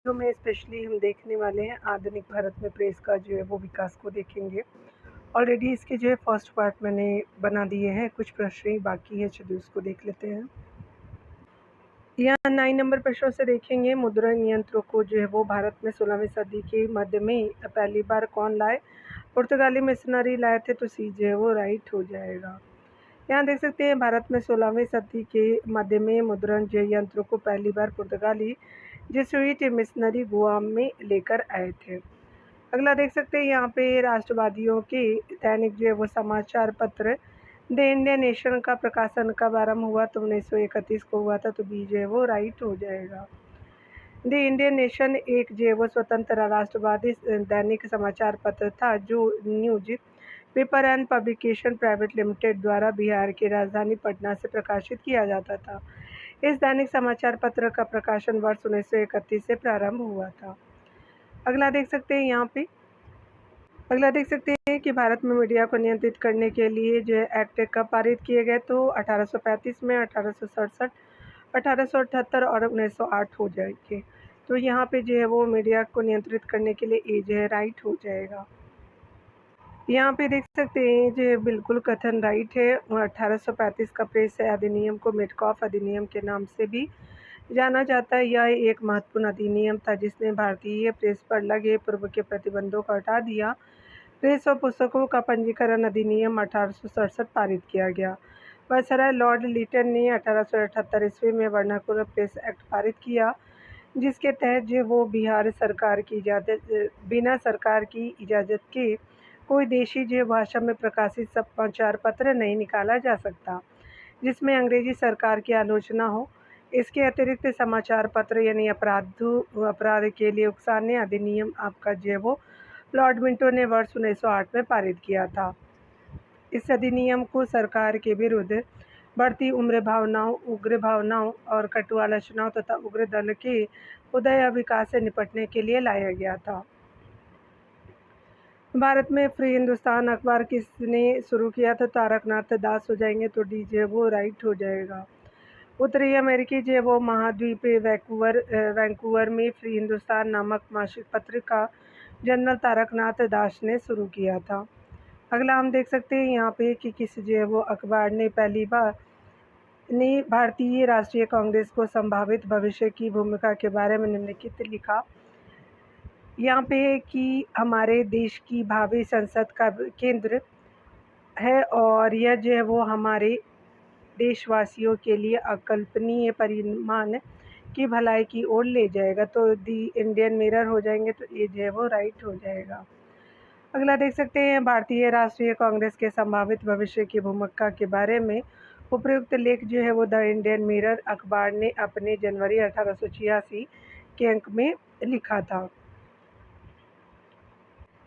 Video में specially हम देखने वाले हैं आधुनिक भारत में प्रेस का जो है वो विकास को देखेंगे। ऑलरेडी इसके जो है फर्स्ट पार्ट मैंने बना दिए हैं, कुछ प्रश्न ही बाकी है, चलिए उसको देख लेते हैं। यहाँ 9 नंबर प्रश्नों से देखेंगे, मुद्रण यंत्रों को जो है वो भारत में 16वीं सदी के मध्य में पहली बार कौन लाए? पुर्तगाली मिशनरी लाए थे, तो सी जो है वो राइट हो जाएगा। यहाँ देख सकते हैं भारत में 16वीं सदी के मध्य में मुद्रण यंत्रों को पहली बार पुर्तगाली जेसुइट मिशनरी गुआम में लेकर आए थे। अगला देख सकते हैं यहाँ पे राष्ट्रवादियों के दैनिक जो है वो समाचार पत्र द इंडियन नेशन का प्रकाशन कब आरंभ हुआ? तो 1931 को हुआ था, तो बी जो है वो राइट हो जाएगा। द इंडियन नेशन एक जो है वो स्वतंत्र राष्ट्रवादी दैनिक समाचार पत्र था जो news paper and publication private limited द्वारा बिहार की राजधानी पटना से प्रकाशित किया जाता था। इस दैनिक समाचार पत्र का प्रकाशन वर्ष 1931 से प्रारंभ हुआ था। अगला देख सकते हैं कि भारत में मीडिया को नियंत्रित करने के लिए जो है एक्ट कब पारित किए गए? तो 1835 में, 1867, 1878 और 1908 हो जाएंगे। तो यहाँ पे जो है वो मीडिया को नियंत्रित करने के लिए ए जो है राइट हो जाएगा। यहाँ पे देख सकते हैं जो बिल्कुल कथन राइट है। 1835 का प्रेस अधिनियम को मेटकॉफ अधिनियम के नाम से भी जाना जाता है। यह एक महत्वपूर्ण अधिनियम था जिसने भारतीय प्रेस पर लगे पूर्व के प्रतिबंधों को हटा दिया। प्रेस और पुस्तकों का पंजीकरण अधिनियम 1867 पारित किया गया। वायसराय लॉर्ड लिटन ने 1878 ईस्वी में वर्नाकुलर प्रेस एक्ट पारित किया, जिसके तहत जो वो बिहार सरकार की इजाज़त बिना सरकार की इजाज़त के कोई देशी जो भाषा में प्रकाशित समाचार पत्र नहीं निकाला जा सकता जिसमें अंग्रेजी सरकार की आलोचना हो। इसके अतिरिक्त समाचार पत्र यानी अपराध के लिए उकसाने अधिनियम आपका जो है वो लॉर्ड मिंटो ने वर्ष 1908 में पारित किया था। इस अधिनियम को सरकार के विरुद्ध बढ़ती उग्र भावनाओं और कटु आलोचनाओं तथा उग्र दल के उदय और विकास से निपटने के लिए लाया गया था। भारत में फ्री हिंदुस्तान अखबार किसने शुरू किया था? तारकनाथ दास हो जाएंगे, तो डी जो वो राइट हो जाएगा। उत्तरी अमेरिकी जो वो महाद्वीप वैंकूवर में फ्री हिंदुस्तान नामक मासिक पत्र का जनरल तारकनाथ दास ने शुरू किया था। अगला हम देख सकते हैं यहाँ पे कि किस जो है वो अखबार ने पहली बार भारतीय राष्ट्रीय कांग्रेस को संभावित भविष्य की भूमिका के बारे में निम्नलिखित लिखा। यहाँ पे है कि हमारे देश की भावी संसद का केंद्र है और यह जो है वो हमारे देशवासियों के लिए अकल्पनीय परिमाण की भलाई की ओर ले जाएगा। तो दी इंडियन मिरर हो जाएंगे, तो ये जो है वो राइट हो जाएगा। अगला देख सकते हैं भारतीय राष्ट्रीय कांग्रेस के संभावित भविष्य की भूमिका के बारे में उपयुक्त लेख जो है वो द इंडियन मिरर अखबार ने अपने जनवरी 1886 के अंक में लिखा था।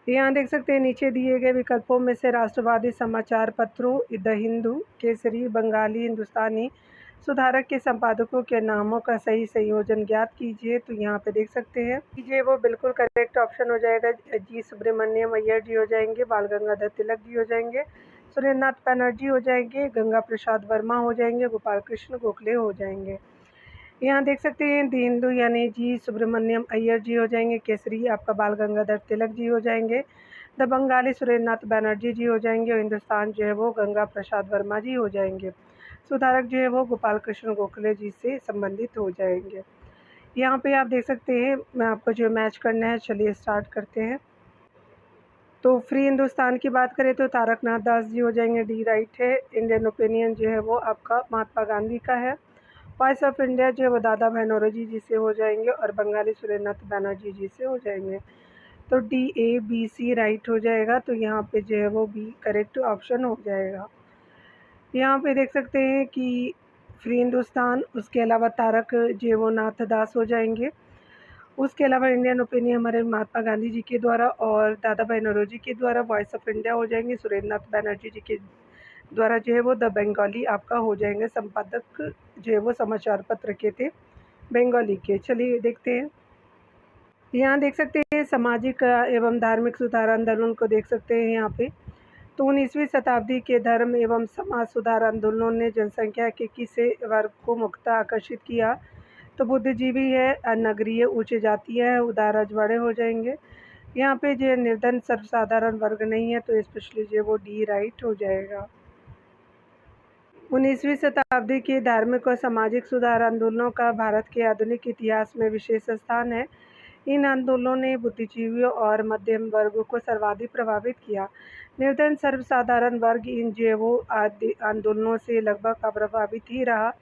यहाँ देख सकते हैं नीचे दिए गए विकल्पों में से राष्ट्रवादी समाचार पत्रों द हिंदू, केसरी, बंगाली, हिंदुस्तानी सुधारक के संपादकों के नामों का सही संयोजन ज्ञात कीजिए। तो यहाँ पे देख सकते हैं कीजिए वो बिल्कुल करेक्ट ऑप्शन हो जाएगा। जी सुब्रमण्यम अय्यर जी हो जाएंगे, बाल गंगाधर तिलक जी हो जाएंगे, सुरेंद्रनाथ बनर्जी हो जाएंगे, गंगा प्रसाद वर्मा हो जाएंगे, गोपाल कृष्ण गोखले हो जाएंगे। यहाँ देख सकते हैं द हिंदू यानी जी सुब्रमण्यम अय्यर जी हो जाएंगे, केसरी आपका बाल गंगाधर तिलक जी हो जाएंगे, द बंगाली सुरेंद्रनाथ बनर्जी जी हो जाएंगे और हिंदुस्तान जो है वो गंगा प्रसाद वर्मा जी हो जाएंगे। सुधारक जो है वो गोपाल कृष्ण गोखले जी से संबंधित हो जाएंगे। यहाँ पे आप देख सकते हैं मैं आपको जो मैच करना है, चलिए स्टार्ट करते हैं। तो फ्री हिंदुस्तान की बात करें तो तारकनाथ दास जी हो जाएंगे, डी राइट है। इंडियन ओपिनियन जो है वो आपका महात्मा गांधी का है। वॉइस ऑफ इंडिया जो है वो दादा भैनोरजी जी से हो जाएंगे और बंगाली सुरेंद्रनाथ बनर्जी जी से हो जाएंगे। तो D A B C right हो जाएगा। तो यहाँ पे जो है वो बी करेक्ट ऑप्शन हो जाएगा। यहाँ पे देख सकते हैं कि फ्री हिंदुस्तान, उसके अलावा तारक जेवोनाथ दास हो जाएंगे। उसके अलावा इंडियन ओपिनियन हमारे महात्मा गांधी जी के द्वारा और दादा भाई नौरोजी के द्वारा वॉइस ऑफ इंडिया हो जाएंगे। सुरेंद्रनाथ बनर्जी जी के द्वारा जो है वो द बंगाली आपका हो जाएंगे। संपादक जो है वो समाचार पत्र के थे बंगाली के। चलिए देखते हैं। यहाँ देख सकते हैं सामाजिक एवं धार्मिक सुधार आंदोलन को देख सकते हैं यहाँ पे। तो 19वीं शताब्दी के धर्म एवं समाज सुधार आंदोलनों ने जनसंख्या के किस वर्ग को मुख्यतः आकर्षित किया? तो बुद्धिजीवी है, नगरीय उच्च जातीय है, उदार रजवाड़े हो जाएंगे। यहाँ पे जो निर्धन सर्वसाधारण वर्ग नहीं है, तो स्पेशली जो वो डी राइट हो जाएगा। 19वीं शताब्दी के धार्मिक और सामाजिक सुधार आंदोलनों का भारत के आधुनिक इतिहास में विशेष स्थान है। इन आंदोलनों ने बुद्धिजीवियों और मध्यम वर्ग को सर्वाधिक प्रभावित किया। निर्धन सर्वसाधारण वर्ग इन जैवो आदि आंदोलनों से लगभग अप्रभावित ही रहा।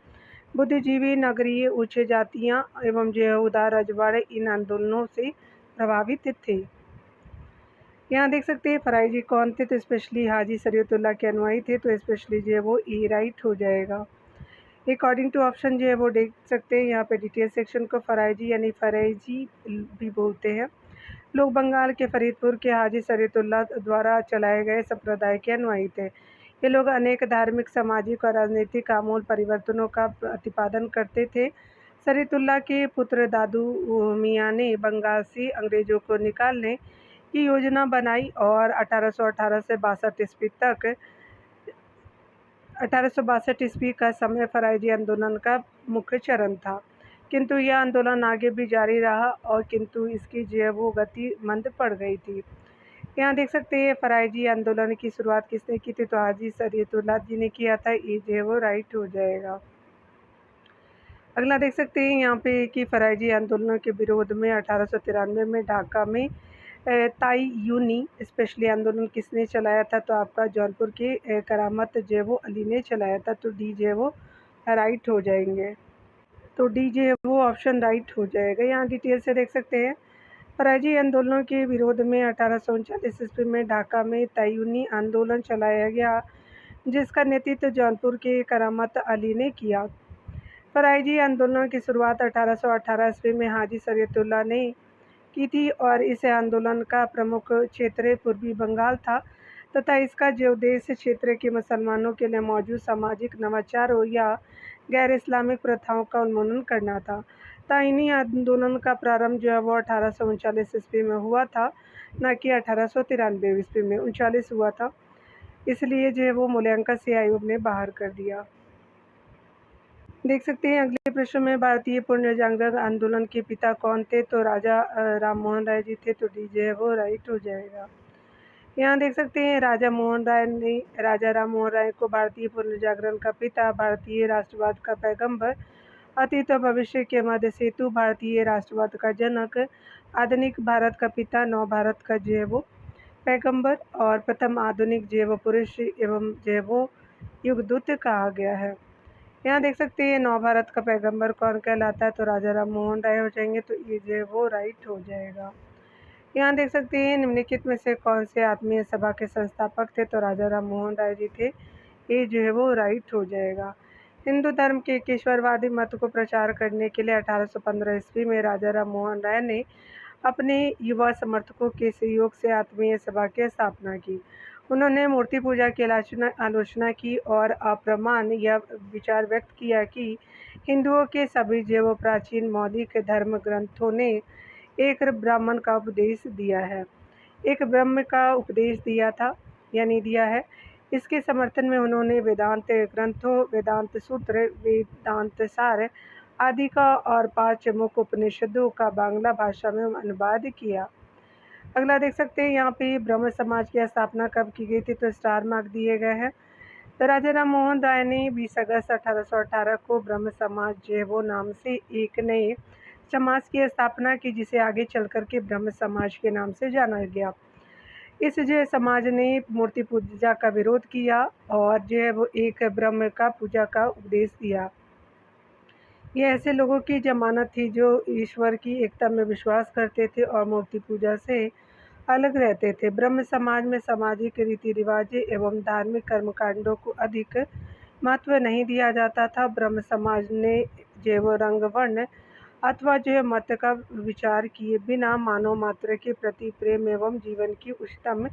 बुद्धिजीवी, नगरीय उच्च जातियाँ एवं जो उदार रजवाड़े इन आंदोलनों से प्रभावित थे। यहाँ देख सकते हैं फराइजी कौन थे, तो स्पेशली हाजी शरीयतुल्लाह के अनुयायी थे, तो स्पेशली जो है वो ई राइट हो जाएगा। अकॉर्डिंग टू ऑप्शन जो है वो देख सकते हैं यहाँ पे डिटेल सेक्शन को फराइजी यानी फरेजी भी बोलते हैं। लोग बंगाल के फरीदपुर के हाजी शरीयतुल्लाह द्वारा चलाए गए संप्रदाय के अनुयायी थे। ये लोग अनेक धार्मिक, सामाजिक और राजनीतिक आमूल परिवर्तनों का प्रतिपादन करते थे। शरीयतुल्लाह के पुत्र दादू मियाँ ने बंगाल से अंग्रेजों को निकालने की योजना बनाई और 1818 से 62 ईस्वी तक 1862 ईस्वी का समय फराइजी आंदोलन का मुख्य चरण था। किंतु यह आंदोलन आगे भी जारी रहा और किंतु इसकी जो है वो गति मंद पड़ गई थी। यहाँ देख सकते हैं फराइजी आंदोलन की शुरुआत किसने की थी, तो हाजी शरीयतुल्लाह जी ने किया था। ये जो है वो राइट हो जाएगा। अगला देख सकते हैं यहाँ पे कि फराइजी आंदोलनों के विरोध में 1893 में ढाका में ताई यूनी स्पेशली आंदोलन किसने चलाया था, तो आपका जौनपुर के करामत जो वो अली ने चलाया था। तो डी जो वो राइट हो जाएंगे। तो डी जो है वो ऑप्शन राइट हो जाएगा। यहाँ डिटेल से देख सकते हैं फराइजी आंदोलनों के विरोध में 1839 ईस्वी में ढाका में तायूनी आंदोलन चलाया गया, जिसका नेतृत्व जौनपुर के करामत अली ने किया। फराइजी आंदोलनों की शुरुआत 1818 ईस्वी में हाजी शरीयतुल्लाह ने की थी और इस आंदोलन का प्रमुख क्षेत्र पूर्वी बंगाल था तथा इसका जो उद्देश्य क्षेत्र के मुसलमानों के लिए मौजूद सामाजिक नवाचारों या गैर इस्लामिक प्रथाओं का उन्मूलन करना था। ताइनी आंदोलन का प्रारंभ जो है वो 1839 ईस्वी में हुआ था, न कि 1893 ईस्वी में 39 हुआ था। इसलिए जो है वो मूल्यांकन से आयोग ने बाहर कर दिया। देख सकते हैं अगले प्रश्न में भारतीय पुनर्जागरण आंदोलन के पिता कौन थे, तो राजा राम मोहन राय जी थे। तो डी जो है वो राइट हो जाएगा। यहाँ देख सकते हैं राजा राम मोहन राय को भारतीय पुनर्जागरण का पिता, भारतीय राष्ट्रवाद का पैगंबर, अतीत और भविष्य के मध्य सेतु, भारतीय राष्ट्रवाद का जनक, आधुनिक भारत का पिता, नव भारत का जो है वो पैगंबर और प्रथम आधुनिक जो है वो पुरुष एवं जो है वो युगदूत कहा गया है। यहाँ देख सकते हैं नव भारत का पैगंबर कौन कहलाता है, तो राजा राम मोहन राय हो जाएंगे। तो ये जो है वो राइट हो जाएगा। यहाँ देख सकते हैं निम्नलिखित में से कौन से आत्मीय सभा के संस्थापक थे, तो राजा राम मोहन राय जी थे। ये जो है वो राइट हो जाएगा। हिंदू धर्म के केशवरवादी मत को प्रचार करने के लिए 1815 ईस्वी में राजा राम मोहन राय ने अपने युवा समर्थकों के सहयोग से आत्मीय सभा की स्थापना की। उन्होंने मूर्ति पूजा की आलोचना की और अप्रमाण यह विचार व्यक्त किया कि हिंदुओं के सभी जो प्राचीन मौलिक धर्म ग्रंथों ने एक ब्राह्मण का उपदेश दिया है, एक ब्रह्म का उपदेश दिया था यानी दिया है। इसके समर्थन में उन्होंने वेदांत ग्रंथों, वेदांत सूत्र, वेदांत सार आदि का और 5 मुख्य उपनिषदों का बांग्ला भाषा में अनुवाद किया। अगला देख सकते हैं यहाँ पे ब्रह्म समाज की स्थापना कब की गई थी, तो स्टार मार्क दिए गए हैं। तो राजा राम मोहन राय ने 20 अगस्त 1818 को ब्रह्म समाज जो वो नाम से एक नए समाज की स्थापना की, जिसे आगे चल कर के ब्रह्म समाज के नाम से जाना गया। इस जो समाज ने मूर्ति पूजा का विरोध किया और जो है वो एक ब्रह्म का पूजा का उपदेश दिया। ये ऐसे लोगों की जमानत थी जो ईश्वर की एकता में विश्वास करते थे और मूर्ति पूजा से अलग रहते थे। ब्रह्म समाज में सामाजिक रीति रिवाज एवं धार्मिक कर्मकांडों को अधिक महत्व नहीं दिया जाता था। ब्रह्म समाज ने जो वो रंग, वर्ण अथवा जो मत का विचार किए बिना मानव मात्र के प्रति प्रेम एवं जीवन की उच्चतम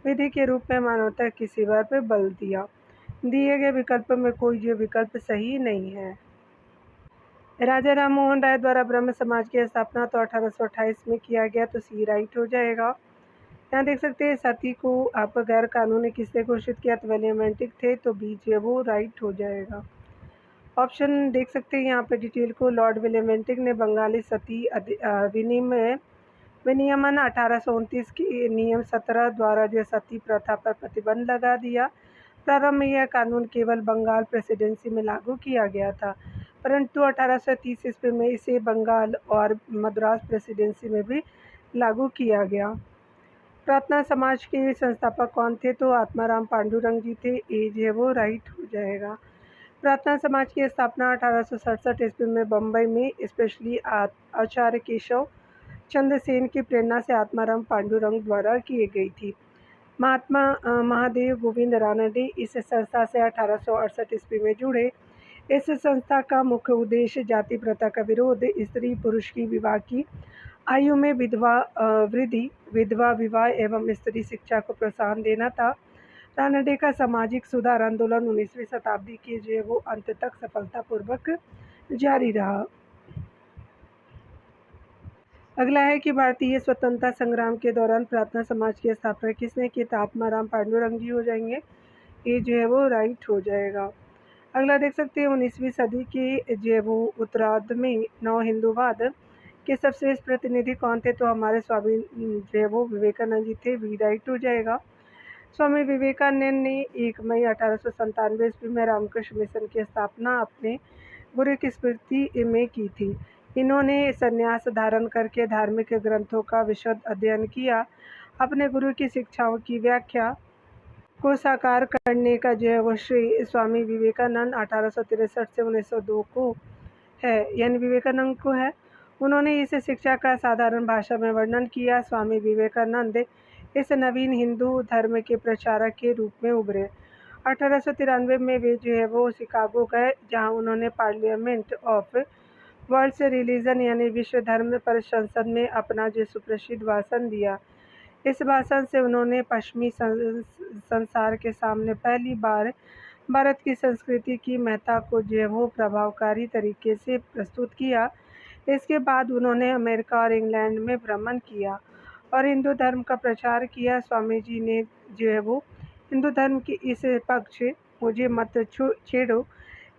विधि के रूप में मानवता की सेवा पर बल दिया। दिए गए विकल्प में कोई जो विकल्प सही नहीं है। राजा राम मोहन राय द्वारा ब्रह्म समाज की स्थापना तो 1828 में किया गया, तो सी राइट हो जाएगा। यहाँ देख सकते हैं सती को आप गैर कानूनी किसने घोषित किया, तो विलियम बेंटिक थे। तो बी जो वो राइट हो जाएगा। ऑप्शन देख सकते हैं यहाँ पे डिटेल को। लॉर्ड विलियम बेंटिक ने बंगाली सती विनियमन 1829 के नियम 17 द्वारा जो सती प्रथा पर प्रतिबंध लगा दिया। प्रारंभ में यह कानून केवल बंगाल प्रेसिडेंसी में लागू किया गया था, परंतु 1830 ईस्वी में इसे बंगाल और मद्रास प्रेसिडेंसी में भी लागू किया गया। प्रार्थना समाज के संस्थापक कौन थे? तो आत्माराम पांडुरंग जी थे। ए जो है वो राइट हो जाएगा। प्रार्थना समाज की स्थापना 1867 ईस्वी में बम्बई में स्पेशली आचार्य केशव चंद्र सेन की प्रेरणा से आत्माराम पांडुरंग द्वारा की गई थी। महात्मा महादेव गोविंद रानडे इस संस्था से 1868 ईस्वी में जुड़े। इस संस्था का मुख्य उद्देश्य जाति प्रथा का विरोध, स्त्री पुरुष की विवाह की आयु में वृद्धि, विधवा विवाह एवं स्त्री शिक्षा को प्रोत्साहन देना था। रानडे का सामाजिक सुधार आंदोलन 19वीं शताब्दी के जो वो अंत तक सफलतापूर्वक जारी रहा। अगला है कि भारतीय स्वतंत्रता संग्राम के दौरान प्रार्थना समाज की स्थापना किसने की? तो आत्माराम पांडुरंग जी हो जाएंगे। ये जो है वो राइट हो जाएगा। अगला देख सकते हैं 19वीं सदी के जो है वो उत्तरार्ध में नव हिंदूवाद के सर्वश्रेष्ठ प्रतिनिधि कौन थे? तो हमारे स्वामी जो है वो विवेकानंद जी थे। भी राइट हो जाएगा। स्वामी विवेकानंद ने 1 मई 1897 ईस्वी में रामकृष्ण मिशन की स्थापना अपने गुरु की स्मृति में की थी। इन्होंने संन्यास धारण करके धार्मिक ग्रंथों का विशद अध्ययन किया। अपने गुरु की शिक्षाओं की व्याख्या को साकार करने का जो है वो श्रेय स्वामी विवेकानंद 1863 से 1902 को है, यानी विवेकानंद को है। उन्होंने इस शिक्षा का साधारण भाषा में वर्णन किया। स्वामी विवेकानंद इस नवीन हिंदू धर्म के प्रचारक के रूप में उभरे। 1893 में वे जो है वो शिकागो गए, जहां उन्होंने पार्लियामेंट ऑफ वर्ल्ड्स रिलीजन यानी विश्व धर्म परिषद में अपना जो सुप्रसिद्ध भाषण दिया। इस भाषण से उन्होंने पश्चिमी संसार के सामने पहली बार भारत की संस्कृति की महत्ता को जो है वो प्रभावकारी तरीके से प्रस्तुत किया। इसके बाद उन्होंने अमेरिका और इंग्लैंड में भ्रमण किया और हिंदू धर्म का प्रचार किया। स्वामी जी ने जो है वो हिंदू धर्म की इस पक्ष मुझे मत छेड़ो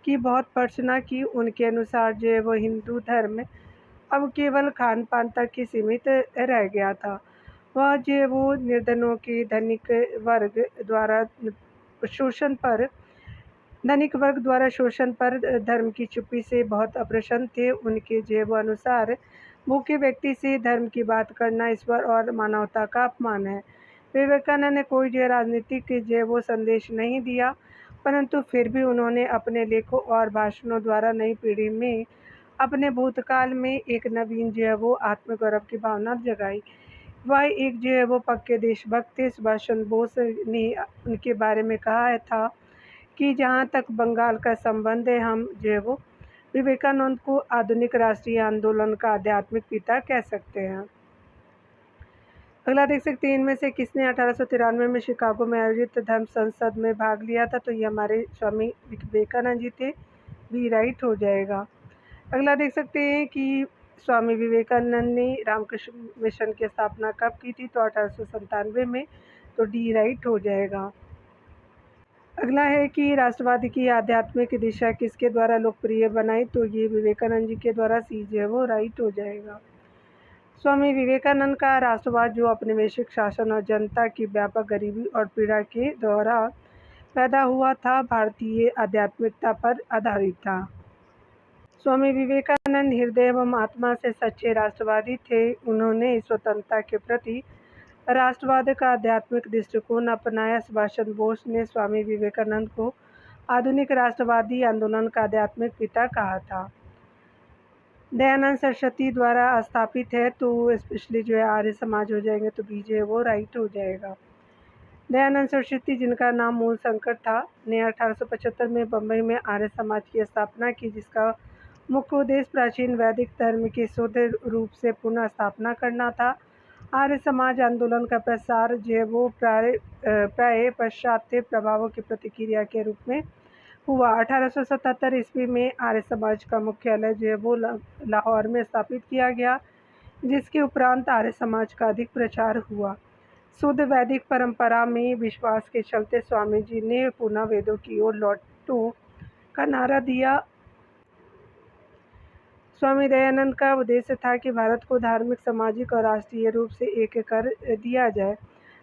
की बहुत भर्त्सना की। उनके अनुसार जो है वो हिंदू धर्म अब केवल खान पान तक ही सीमित रह गया था। वह जो है वो निर्धनों के धनिक वर्ग द्वारा शोषण पर धर्म की चुप्पी से बहुत अप्रसन्न थे। उनके जो है वो अनुसार भूखे व्यक्ति से धर्म की बात करना ईश्वर और मानवता का अपमान है। विवेकानंद ने कोई जो राजनीतिक जो है वो संदेश नहीं दिया, परंतु फिर भी उन्होंने अपने लेखों और भाषणों द्वारा नई पीढ़ी में अपने भूतकाल में एक नवीन जो है वो आत्मगौरव की भावना जगाई। वह एक जो है वो पक्के देशभक्त थे। सुभाष चंद्र बोस ने उनके बारे में कहा था कि जहाँ तक बंगाल का संबंध है, हम जो है वो विवेकानंद को आधुनिक राष्ट्रीय आंदोलन का आध्यात्मिक पिता कह सकते हैं। अगला देख सकते हैं इनमें से किसने 1893 में शिकागो में आयोजित धर्म संसद में भाग लिया था? तो ये हमारे स्वामी विवेकानंद जी थे। भी राइट हो जाएगा। अगला देख सकते हैं कि स्वामी विवेकानंद ने रामकृष्ण मिशन की स्थापना कब की थी? तो 1897 में। तो डी राइट हो जाएगा। अगला है कि राष्ट्रवाद की आध्यात्मिक दिशा किसके द्वारा लोकप्रिय बनाई? तो ये विवेकानंद जी के द्वारा। सी जो है वो राइट हो जाएगा। स्वामी विवेकानंद का राष्ट्रवाद जो औपनिवेशिक शासन और जनता की व्यापक गरीबी और पीड़ा के द्वारा पैदा हुआ था, भारतीय आध्यात्मिकता पर आधारित था। स्वामी विवेकानंद हृदय एवं आत्मा से सच्चे राष्ट्रवादी थे। उन्होंने स्वतंत्रता के प्रति राष्ट्रवाद का आध्यात्मिक दृष्टिकोण अपनाया। सुभाष चंद्र बोस ने स्वामी विवेकानंद को आधुनिक राष्ट्रवादी आंदोलन का आध्यात्मिक पिता कहा था। दयानंद सरस्वती द्वारा स्थापित है, तो स्पेशली जो है आर्य समाज हो जाएंगे। तो बी जो है वो राइट हो जाएगा। दयानंद सरस्वती, जिनका नाम मूल शंकर था, ने 1875 में बम्बई में आर्य समाज की स्थापना की, जिसका मुख्य उद्देश्य प्राचीन वैदिक धर्म की शुद्ध रूप से पुनः स्थापना करना था। आर्य समाज आंदोलन का प्रसार जो है वो प्राय पाश्चात्य प्रभावों की प्रतिक्रिया के रूप में हुआ। 1877 ईस्वी में आर्य समाज का मुख्यालय जो है वो लाहौर में स्थापित किया गया, जिसके उपरांत आर्य समाज का अधिक प्रचार हुआ। शुद्ध वैदिक परंपरा में विश्वास के चलते स्वामी जी ने पुनः वेदों की ओर लौटो का नारा दिया स्वामी दयानंद का उद्देश्य था कि भारत को धार्मिक, सामाजिक और राष्ट्रीय रूप से एक कर दिया जाए।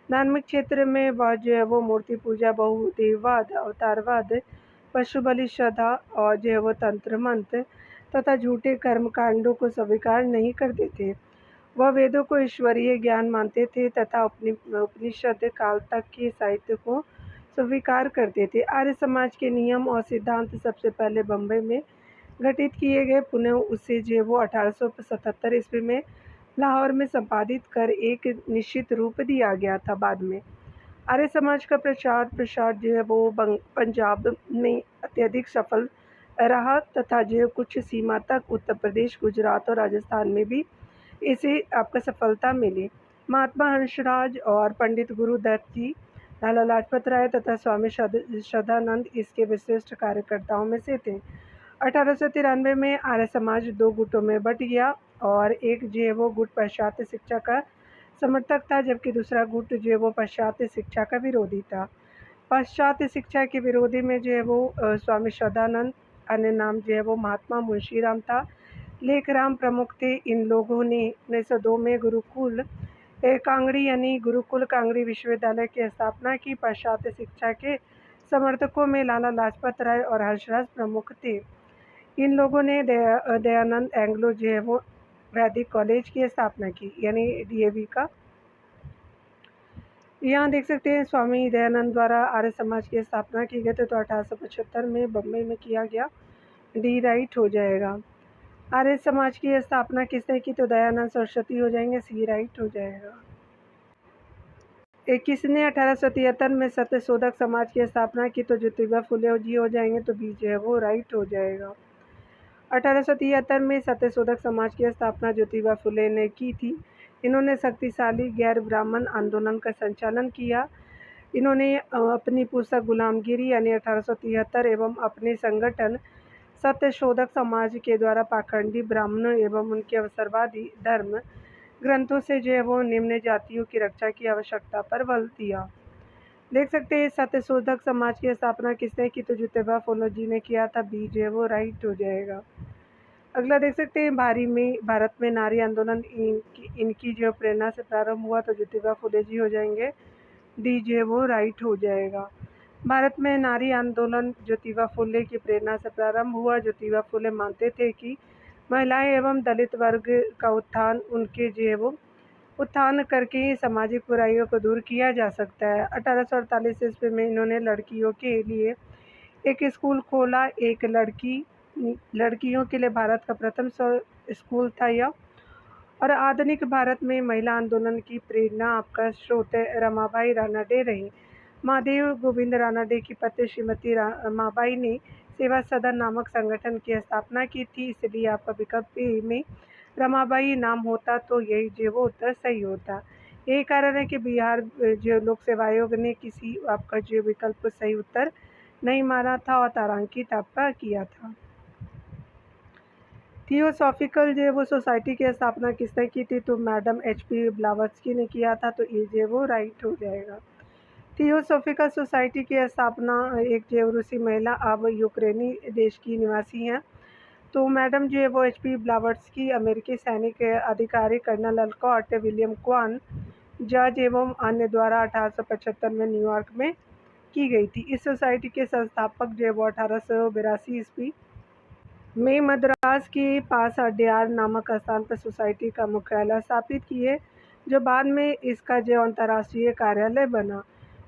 धार्मिक क्षेत्र में वह जो है वो मूर्ति पूजा, बहुदेववाद, अवतारवाद, पशु बलि श्रद्धा और जो है वो तंत्र मंत्र तथा झूठे कर्मकांडों को स्वीकार नहीं करते थे। वह वेदों को ईश्वरीय ज्ञान मानते थे तथा उपनिषद काल तक के साहित्य को स्वीकार करते थे। आर्य समाज के नियम और सिद्धांत सबसे पहले बम्बई में गठित किए गए, पुनः उसे जो वो 1877 ईस्वी में लाहौर में संपादित कर एक निश्चित रूप दिया गया था। बाद में आर्य समाज का प्रचार प्रसार जो है वो पंजाब में अत्यधिक सफल रहा तथा जो कुछ सीमा तक उत्तर प्रदेश, गुजरात और राजस्थान में भी इसे आपको सफलता मिली। महात्मा हंसराज और पंडित गुरुदत्त जी, लाला लाजपत राय तथा स्वामी श्रद्धानंद इसके विशिष्ट कार्यकर्ताओं में से थे। 1893 में आर्य समाज दो गुटों में बट गया और एक जो है वो गुट पाश्चात्य शिक्षा का समर्थक था, जबकि दूसरा गुट जो है वो पाश्चात्य शिक्षा का विरोधी था। पाश्चात्य शिक्षा के विरोधी में जो है वो स्वामी श्रद्धानंद, अन्य नाम जो है वो महात्मा मुंशीराम था, लेखराम प्रमुख थे। इन लोगों ने 1902 में गुरुकुल कांगड़ी यानी गुरुकुल कांगड़ी विश्वविद्यालय की स्थापना की। पाश्चात्य शिक्षा के समर्थकों में लाला लाजपत राय और हंसराज प्रमुख थे। इन लोगों ने दयानंद एंग्लो जो है वो वैदिक कॉलेज की स्थापना की, यानी डीएवी का। यहाँ देख सकते हैं स्वामी दयानंद द्वारा आर्य समाज की स्थापना की गई तो 1875 में बम्बई में किया गया। डी राइट हो जाएगा। आर्य समाज की स्थापना किसने की तो दयानंद सरस्वती हो जाएंगे, सी राइट हो जाएगा। किसने 1873 में सत्यशोधक समाज की स्थापना की तो ज्योतिबा फुले जी हो जाएंगे, तो बी जो है वो राइट हो जाएगा। 1873 में सत्यशोधक समाज की स्थापना ज्योतिबा फुले ने की थी। इन्होंने शक्तिशाली गैर ब्राह्मण आंदोलन का संचालन किया। इन्होंने अपनी पुस्तक गुलामगिरी यानी 1873 एवं अपने संगठन सत्यशोधक समाज के द्वारा पाखंडी ब्राह्मणों एवं उनके अवसरवादी धर्म ग्रंथों से जो है वो निम्न जातियों की रक्षा की आवश्यकता पर बल दिया। देख सकते हैं सत्यशोधक समाज की स्थापना किसने की तो ज्योतिबा फुले जी ने किया था, बी जो है वो राइट हो जाएगा। अगला देख सकते हैं भारत में नारी आंदोलन इनकी जो प्रेरणा से प्रारंभ हुआ तो ज्योतिबा फुले जी हो जाएंगे, डी जो है वो राइट हो जाएगा। भारत में नारी आंदोलन ज्योतिबा फुले की प्रेरणा से प्रारंभ हुआ। ज्योतिबा फुले मानते थे कि महिलाएं एवं दलित वर्ग का उत्थान उनके जो है वो उत्थान करके ही सामाजिक बुराइयों को दूर किया जा सकता है। 1848 ईस्वी में इन्होंने लड़कियों के लिए एक स्कूल खोला। एक लड़कियों के लिए भारत का प्रथम स्कूल था यह। और आधुनिक भारत में महिला आंदोलन की प्रेरणा आपका स्रोत रमाबाई रानडे रही। महादेव गोविंद रानडे की पत्नी श्रीमती रमाबाई ने सेवा सदन नामक संगठन की स्थापना की थी, इसलिए आपका विकल्प ए में रमाबाई नाम होता तो यही जो वो उत्तर सही होता। यही कारण है कि बिहार जो लोक सेवा आयोग ने किसी आपका जो विकल्प सही उत्तर नहीं माना था और तारांकित आपका किया था। थियोसॉफिकल जो वो सोसाइटी की स्थापना किसने की थी तो मैडम HP ब्लावत्स्की ने किया था, तो ये जो वो राइट हो जाएगा। थियोसॉफिकल सोसाइटी की स्थापना एक जो रूसी महिला अब यूक्रेनी देश की निवासी हैं, तो मैडम जो है वो HP ब्लावत्स्की अमेरिकी सैनिक अधिकारी कर्नल अल्कॉट विलियम क्वान जज एवं अन्य द्वारा 1875 में न्यूयॉर्क में की गई थी। इस सोसाइटी के संस्थापक जो है वो 1882 ईस्वी में मद्रास के पास अड्यार नामक स्थान पर सोसाइटी का मुख्यालय स्थापित किए, जो बाद में इसका जो अंतर्राष्ट्रीय कार्यालय बना।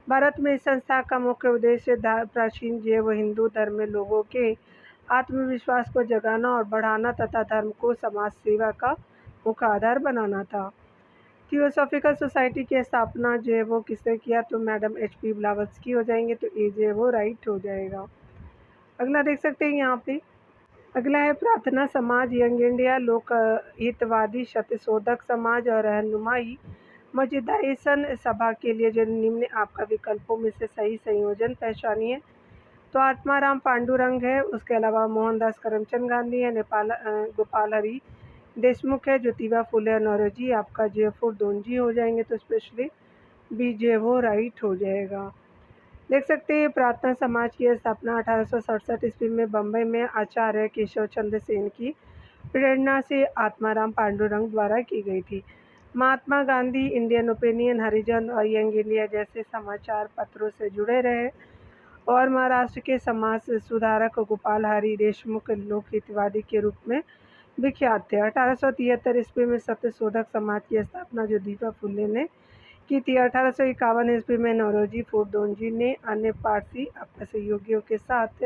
भारत में इस संस्था का मुख्य उद्देश्य प्राचीन जो वो हिंदू धर्म में लोगों के आत्मविश्वास को जगाना और बढ़ाना तथा धर्म को समाज सेवा का मुख्य आधार बनाना था। थियोसॉफिकल सोसाइटी की स्थापना जो है वो किसने किया तो मैडम HP ब्लावत्स्की हो जाएंगे, तो ये जो है वो राइट हो जाएगा। अगला देख सकते हैं यहाँ पे, अगला है प्रार्थना समाज, यंग इंडिया, लोक हितवादी, सत्यशोधक समाज और रहनुमाई मजिदाइसन सभा के लिए जो निम्न आपका विकल्पों में से सही संयोजन पहचानिए तो आत्माराम पांडुरंग है, उसके अलावा मोहनदास करमचंद गांधी है, गोपाल हरी देशमुख है, ज्योतिबा फुले और नौरोजी आपका जयपुर दोनजी हो जाएंगे, तो स्पेशली बी जे वो राइट हो जाएगा। देख सकते हैं प्रार्थना समाज की स्थापना 1867 ईस्वी में बम्बई में आचार्य केशव चंद्र सेन की प्रेरणा से आत्माराम पांडुरंग द्वारा की गई थी। महात्मा गांधी इंडियन ओपिनियन, हरिजन और यंग इंडिया जैसे समाचार पत्रों से जुड़े रहे और महाराष्ट्र के समाज सुधारक गोपाल हरि देशमुख लोकहितवादी के रूप में विख्यात थे। 1873 ईस्वी में सत्यशोधक समाज की स्थापना ज्योतिबा फुले ने की थी। 1851 ईस्वी में नौरोजी फुर्दोंजी ने अन्य पारसी सहयोगियों के साथ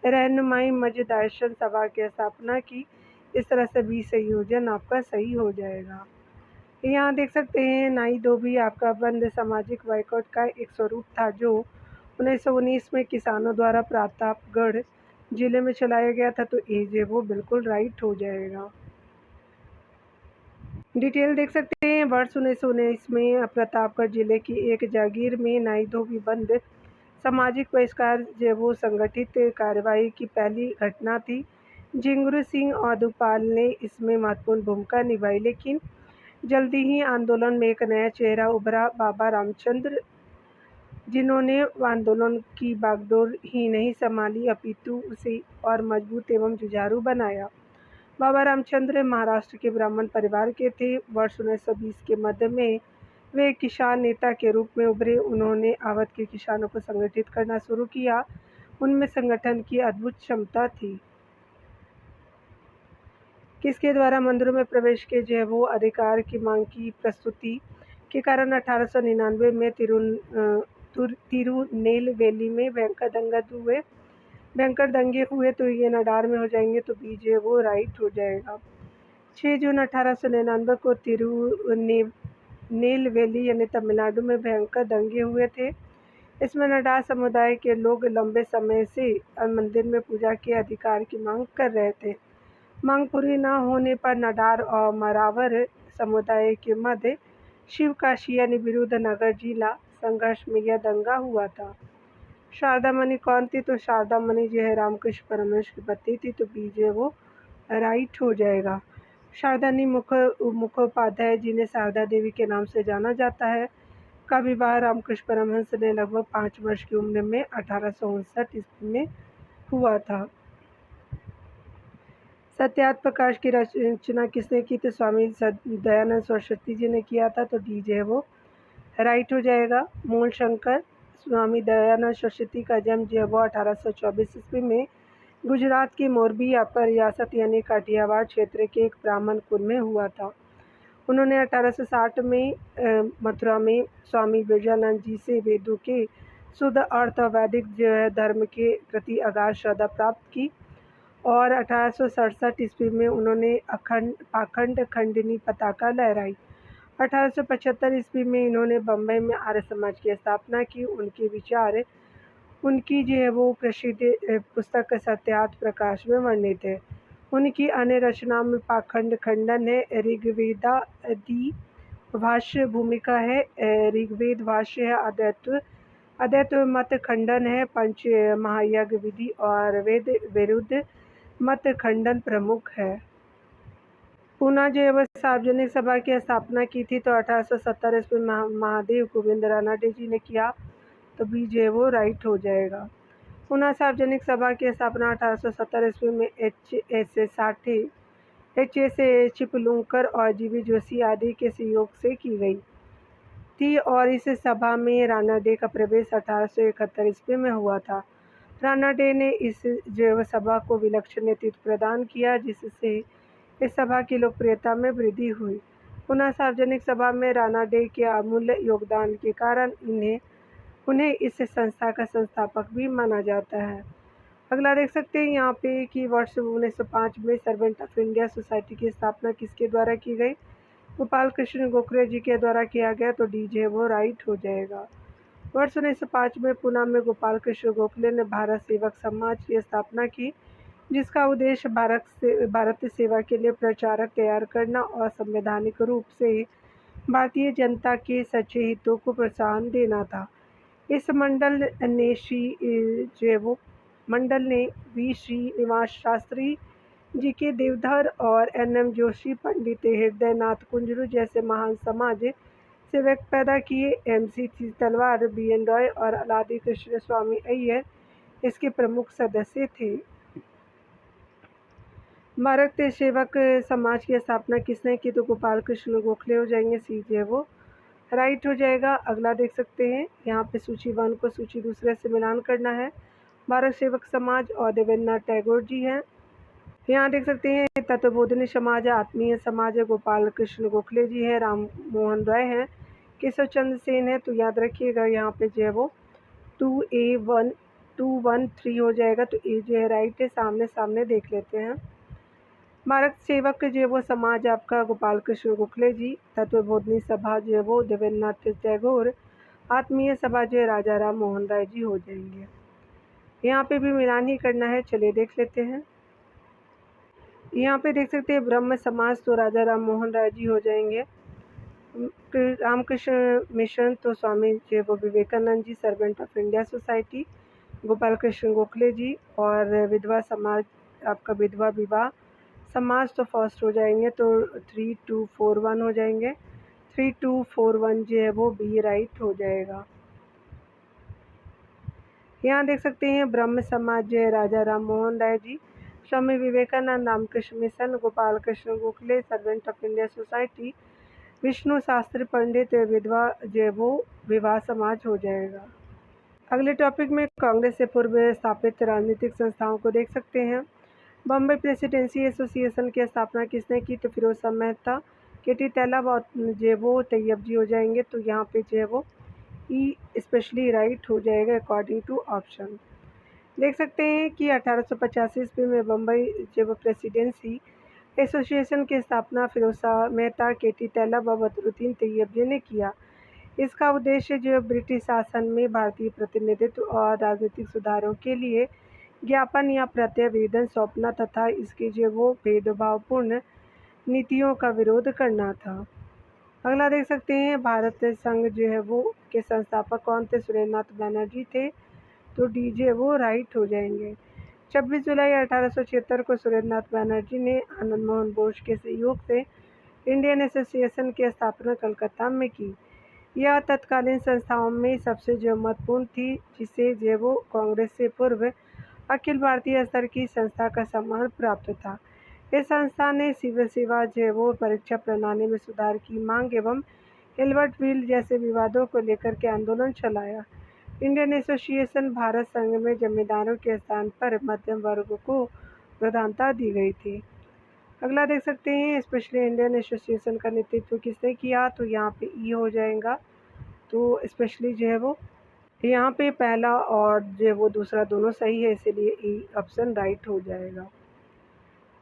रहनुमाई मजदर्शन सभा की स्थापना की। इस तरह से भी संयोजन आपका सही हो जाएगा। यहाँ देख सकते हैं नाई धोबी आपका बंद सामाजिक बाइकआउट का एक स्वरूप था जो 1919 में किसानों द्वारा प्रतापगढ़ जिले में चलाया गया था। तो ये वो बिल्कुल राइट हो जाएगा। डिटेल देख सकते हैं। वर्ष 1919 में प्रतापगढ़ जिले की एक जागीर में नाई धोबी बंद सामाजिक बहिष्कार जो वो संगठित कार्रवाई की पहली घटना थी। झिंगुर सिंह औदुपाल ने इसमें महत्वपूर्ण भूमिका निभाई, लेकिन जल्दी ही आंदोलन में एक नया चेहरा उभरा, बाबा रामचंद्र, जिन्होंने आंदोलन की बागडोर ही नहीं संभाली अपितु उसे और मजबूत एवं जुझारू बनाया। बाबा रामचंद्र महाराष्ट्र के ब्राह्मण परिवार के थे। वर्ष 1920 के मध्य में वे किसान नेता के रूप में उभरे। उन्होंने अवध के किसानों को संगठित करना शुरू किया। उनमें संगठन की अद्भुत क्षमता थी। किसके द्वारा मंदिरों में प्रवेश के जो है वो अधिकार की मांग की प्रस्तुति के कारण 1899 में तिरुनेलवेली में भयंकर दंगे हुए। तो ये नडार में हो जाएंगे, तो बी जो है वो राइट हो जाएगा। 6 जून 1899 को तिरुनेलवेली यानी तमिलनाडु में भयंकर दंगे हुए थे। इसमें नडार समुदाय के लोग लंबे समय से मंदिर में पूजा के अधिकार की मांग कर रहे थे। मांग पूरी न होने पर नडार और मरावर समुदाय के मध्य शिवकाशी यानी विरुद्ध नगर जिला संघर्ष में यह दंगा हुआ था। शारदा मणि कौन थी? तो शारदा मणि जो है रामकृष्ण परमहंस की पत्नी थी। तो बी जो है वो राइट हो जाएगा। शारदानी मुखोपाध्याय, जिन्हें शारदा देवी के नाम से जाना जाता है, का विवाह रामकृष्ण परमहंस ने लगभग 5 वर्ष की उम्र में 1859 ईस्वी में हुआ था। सत्यार्थ प्रकाश की रचना किसने की? तो स्वामी दयानंद सरस्वती जी ने किया था। तो डी जो है वो राइट हो जाएगा। मूल शंकर स्वामी दयानंद सरस्वती का जन्म जो है वो 1824 ईस्वी में गुजरात की मोरबी आपका रियासत यानी काठियावाड़ क्षेत्र के एक ब्राह्मण कुल में हुआ था। उन्होंने 1860 में मथुरा में स्वामी विवेकानंद जी से वेदों के शुद्ध अर्थ और वैदिक जो है धर्म के प्रति अगाध श्रद्धा प्राप्त की और 1867 ईस्वी में उन्होंने पाखंड खंडनी पताका लहराई। 1875 ईस्वी में इन्होंने बम्बई में आर्य समाज की स्थापना की। उनके विचार उनकी जो है वो प्रसिद्ध पुस्तक सत्यार्थ प्रकाश में वर्णित है। उनकी अन्य रचनाओं में पाखंड खंडन है, ऋग्वेदादि भाष्य भूमिका है, ऋग्वेद भाष्य है, अद्वैत मत खंडन है, पंच महायज्ञ विधि और वेद विरुद्ध मत खंडन प्रमुख है। पूना जो है वह सार्वजनिक सभा की स्थापना की थी। तो 1870 ईस्वी में महादेव गोविंद रानाडे जी ने किया। तो बी जो है वो राइट हो जाएगा। पूना सार्वजनिक सभा की स्थापना 1870 ईस्वी में H.S. चिपलूणकर और जीवी जोशी आदि के सहयोग से की गई थी और इस सभा में रानाडे का प्रवेश 1871 ईस्वी में हुआ था। रानाडे ने इस जो सभा को विलक्षण नेतृत्व प्रदान किया, जिससे इस सभा की लोकप्रियता में वृद्धि हुई। पुनः सार्वजनिक सभा में रानाडे के अमूल्य योगदान के कारण उन्हें इस संस्था का संस्थापक भी माना जाता है। अगला देख सकते हैं यहाँ पे कि वर्ष 1905 में सर्वेंट ऑफ इंडिया सोसाइटी की स्थापना किसके द्वारा की गई? गोपाल कृष्ण गोखले जी के द्वारा किया गया। तो डी जे वो राइट हो जाएगा। वर्ष 1905 में पुणे में गोपाल कृष्ण गोखले ने भारत सेवक समाज की स्थापना की, जिसका उद्देश्य भारत सेवा के लिए प्रचारक तैयार करना और संवैधानिक रूप से भारतीय जनता के सच्चे हितों को प्रोत्साहन देना था। इस मंडल ने वी श्रीनिवास शास्त्री जी के देवधर और एन.एम. जोशी, पंडित हृदयनाथ कुंजरू जैसे महान समाज सेवक पैदा किए। एम.सी. तलवार, बी.एन. रॉय और अलादी कृष्ण स्वामी अय्यर इसके प्रमुख सदस्य थे। भारत सेवक समाज की स्थापना किसने की? तो गोपाल कृष्ण गोखले हो जाएंगे, सी जो है वो राइट हो जाएगा। अगला देख सकते हैं, यहाँ पे सूची 1 को सूची दूसरे से मिलान करना है। भारत सेवक समाज और देवेंद्रनाथ टैगोर जी हैं। यहाँ देख सकते हैं तत्वबोधिनी समाज है, आत्मीय समाज है, गोपाल कृष्ण गोखले जी हैं, राम मोहन राय हैं, केशव चंद्र सेन है। तो याद रखिएगा यहाँ पे जो है वो 2A1 213 हो जाएगा। तो ए जो है राइट है। सामने सामने देख लेते हैं। भारत सेवक जो है वो समाज आपका गोपाल कृष्ण गोखले जी, तत्वबोधिनी सभा जो है वो देवेंद्रनाथ टैगोर, आत्मीय सभा जो है राजा राम मोहन राय जी हो जाएंगे। यहाँ पे भी मिलान ही करना है, चलिए देख लेते हैं। यहाँ पे देख सकते हैं ब्रह्म समाज तो राजा राम मोहन राय जी हो जाएंगे। रामकृष्ण मिशन तो स्वामी जो वो Vivekananda ji, servant of India society, Gopal Krishna Gokhale ji. और विधवा समाज आपका विधवा विवाह समाज तो फर्स्ट हो जाएंगे, तो 3241 हो जाएंगे। 3241 जो है वो बी राइट हो जाएगा। यहाँ देख सकते हैं ब्रह्म समाज जो है Raja Ram Mohan Roy ji, Swami Vivekananda, Ramakrishna mission, Gopal Krishna Gokhale, servant of India society, Vishnu Shastri Pandit, विधवा जो है वो विवाह समाज हो जाएगा। अगले टॉपिक में कांग्रेस से पूर्व स्थापित राजनीतिक संस्थाओं को देख सकते हैं। बम्बई प्रेसिडेंसी एसोसिएशन की स्थापना किसने की? तो फिरोज शाह मेहता, केटी तैयब और जो है वो तैयब जी हो जाएंगे। तो यहाँ पे जो है वो ई स्पेशली राइट हो जाएगा अकॉर्डिंग टू ऑप्शन। देख सकते हैं कि 1885 ईस्वी में बम्बई जो प्रेसिडेंसी एसोसिएशन की स्थापना फिरोज शाह मेहता, केटी तैयब और बदरुद्दीन तैयब जी ने किया। इसका उद्देश्य जो ब्रिटिश शासन में भारतीय प्रतिनिधित्व और राजनीतिक सुधारों के लिए ज्ञापन या प्रत्यवेदन सौंपना तथा इसके जो वो भेदभावपूर्ण नीतियों का विरोध करना था। अगला देख सकते हैं भारत संघ जो है वो के संस्थापक कौन थे? सुरेंद्रनाथ बनर्जी थे। तो डी जो है वो राइट हो जाएंगे। 26 जुलाई 1876 को सुरेंद्रनाथ बनर्जी ने आनंद मोहन बोस के सहयोग से इंडियन एसोसिएशन की स्थापना कलकत्ता में की। यह तत्कालीन संस्थाओं में सबसे जो महत्वपूर्ण थी, जिसे जो वो कांग्रेस से पूर्व अखिल भारतीय स्तर की संस्था का सम्मान प्राप्त था। इस संस्था ने सिविल सेवा जो वो परीक्षा प्रणाली में सुधार की मांग एवं हिल्बर्ट व्हील जैसे विवादों को लेकर के आंदोलन चलाया। इंडियन एसोसिएशन भारत संघ में जमींदारों के स्थान पर मध्यम वर्ग को प्रधानता दी गई थी। अगला देख सकते हैं स्पेशली इंडियन एसोसिएशन का नेतृत्व किसने किया? तो यहाँ पे ई हो जाएगा। तो स्पेशली जो है वो यहाँ पे पहला और जो है वो दूसरा दोनों सही है, इसीलिए ई ऑप्शन राइट हो जाएगा।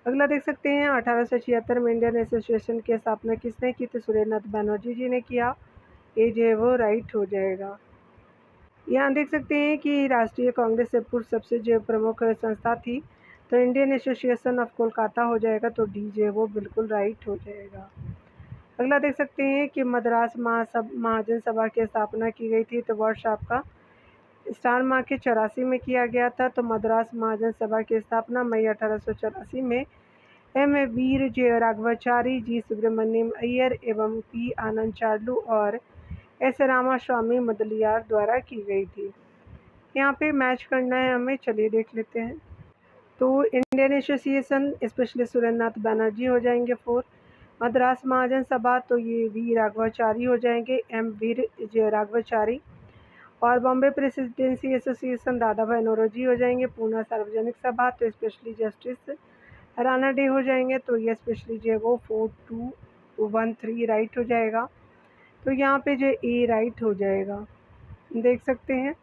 अगला देख सकते हैं 1876 में इंडियन एसोसिएशन की स्थापना किसने की? तो सुरेंद्रनाथ बनर्जी जी ने किया। ये जो है वो राइट हो जाएगा। यहाँ देख सकते हैं कि राष्ट्रीय कांग्रेस से पूर्व सबसे जो प्रमुख संस्था थी, तो इंडियन एसोसिएशन ऑफ कोलकाता हो जाएगा। तो डी जो है वो बिल्कुल राइट हो जाएगा। अगला देख सकते हैं कि मद्रास महाजन सभा की स्थापना की गई थी, तो वर्ष आपका स्टार माह के 84 में किया गया था। तो मद्रास महाजन सभा की स्थापना मई 1884 में एम वीर जय राघवाचारी, जी सुब्रमण्यम अय्यर एवं पी आनंद चार्लू और एस रामास्वामी मुदलियार द्वारा की गई थी। यहाँ पे मैच करना है हमें, चलिए देख लेते हैं। तो Indian association specially Surendranath Banerjee हो जाएंगे 4। मद्रास महाजन सभा तो ये वी राघवाचारी हो जाएंगे, एम वीर जय राघवाचारी। और बॉम्बे प्रेसिडेंसी एसोसिएशन दादा भाई नौरोजी हो जाएंगे। पूना सार्वजनिक सभा तो स्पेशली जस्टिस राणा डे हो जाएंगे। तो ये स्पेशली जो है वो 4213 राइट हो जाएगा। तो यहाँ पे जो ए राइट हो जाएगा, देख सकते हैं।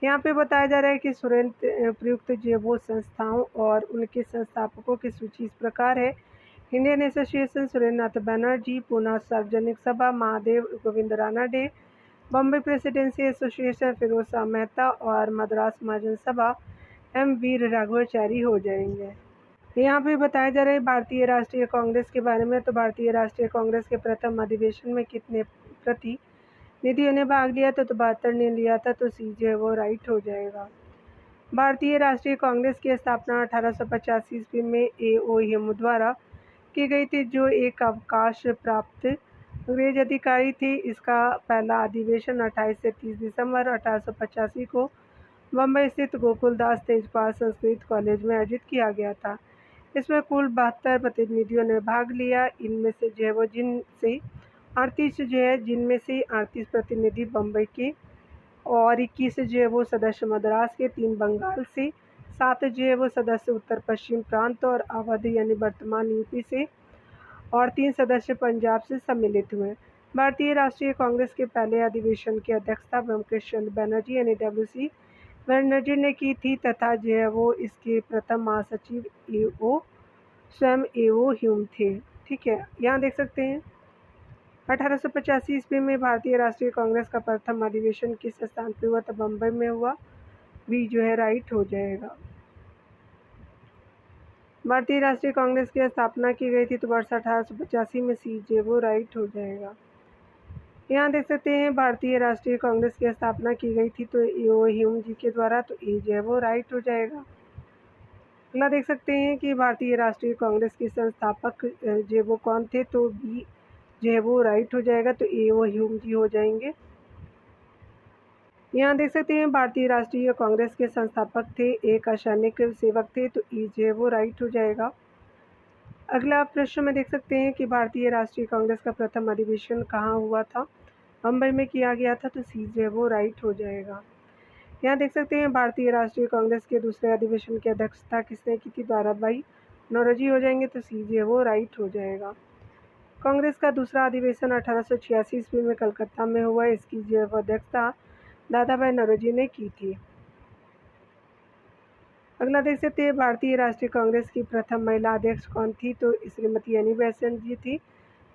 यहाँ पे बताया जा रहा है कि सुरेंद्र प्रयुक्त जो वो संस्थाओं और उनके संस्थापकों की सूची इस प्रकार है। Indian association Surendranath Banerjee, Poona Sarvajanik Sabha Mahadev Govind Ranade, Bombay presidency association Firoz Shah Mehta और मद्रास महाजन सभा एम वीर राघवाचारी हो जाएंगे। यहाँ पे बताया जा रहा है भारतीय राष्ट्रीय कांग्रेस के बारे में। तो भारतीय राष्ट्रीय कांग्रेस के प्रथम अधिवेशन में कितने प्रतिनिधियों ने भाग लिया था? तो 72 ने लिया था। तो सी जो है वो राइट हो जाएगा। भारतीय राष्ट्रीय कांग्रेस की स्थापना 1885 ईस्वी में ए.ओ. हिम द्वारा की गई थी, जो एक अवकाश प्राप्त अंग्रेज अधिकारी थे। इसका पहला अधिवेशन 28 से 30 दिसंबर 1885 को बम्बई स्थित गोकुलदास तेजपाल संस्कृत कॉलेज में आयोजित किया गया था। इसमें कुल 72 प्रतिनिधियों ने भाग लिया। इनमें से जो है वो जिनसे 38 जो है जिनमें से 38 प्रतिनिधि बम्बई के और 21 जो है वो सदस्य मद्रास के, 3 बंगाल से, 7 जो है वो सदस्य उत्तर पश्चिम प्रांत और अवध यानी वर्तमान यूपी से और 3 सदस्य पंजाब से सम्मिलित हुए। भारतीय राष्ट्रीय कांग्रेस के पहले अधिवेशन की अध्यक्षता ब्योमकेश चंद्र बनर्जी यानी डब्ल्यू.सी. बनर्जी ने की थी तथा जो है वो इसके प्रथम महासचिव ए.ओ. स्वयं ए.ओ. ह्यूम थे। ठीक है, यहाँ देख सकते हैं 1885 ईस्वी में भारतीय राष्ट्रीय कांग्रेस का प्रथम अधिवेशन किस स्थान पर हुआ? तो बम्बई में हुआ। बी जो है राइट हो जाएगा। भारतीय राष्ट्रीय कांग्रेस की स्थापना की गई थी तो वर्ष 1885 में। सी जो वो राइट हो जाएगा। यहाँ देख सकते हैं भारतीय राष्ट्रीय कांग्रेस की स्थापना की गई थी तो ए.ओ. ह्यूम जी के द्वारा, तो ए जो है वो राइट हो जाएगा। अगला देख सकते हैं कि भारतीय राष्ट्रीय कांग्रेस के संस्थापक जो वो कौन थे? तो बी जो है वो राइट हो जाएगा, तो ए.ओ. ह्यूम जी हो जाएंगे। यहाँ देख सकते हैं भारतीय राष्ट्रीय कांग्रेस के संस्थापक थे, एक असैनिक सेवक थे, तो ई जो है वो राइट हो जाएगा। अगला प्रश्न में देख सकते हैं कि भारतीय राष्ट्रीय कांग्रेस का प्रथम अधिवेशन कहाँ हुआ था? बम्बई में किया गया था, तो सी जो है वो राइट हो जाएगा। यहाँ देख सकते हैं भारतीय राष्ट्रीय कांग्रेस के दूसरे अधिवेशन की अध्यक्षता किसने की थी? दादाभाई नौरोजी हो जाएंगे, तो सी जो है वो राइट हो जाएगा। कांग्रेस का दूसरा अधिवेशन 1886 ईस्वी में कलकत्ता में हुआ। इसकी जो है वो अध्यक्षता दादाभाई नौरोजी ने की थी। अगला देख सकते हैं भारतीय राष्ट्रीय कांग्रेस की प्रथम महिला अध्यक्ष कौन थी? तो श्रीमती एनी बेसेंट जी थी,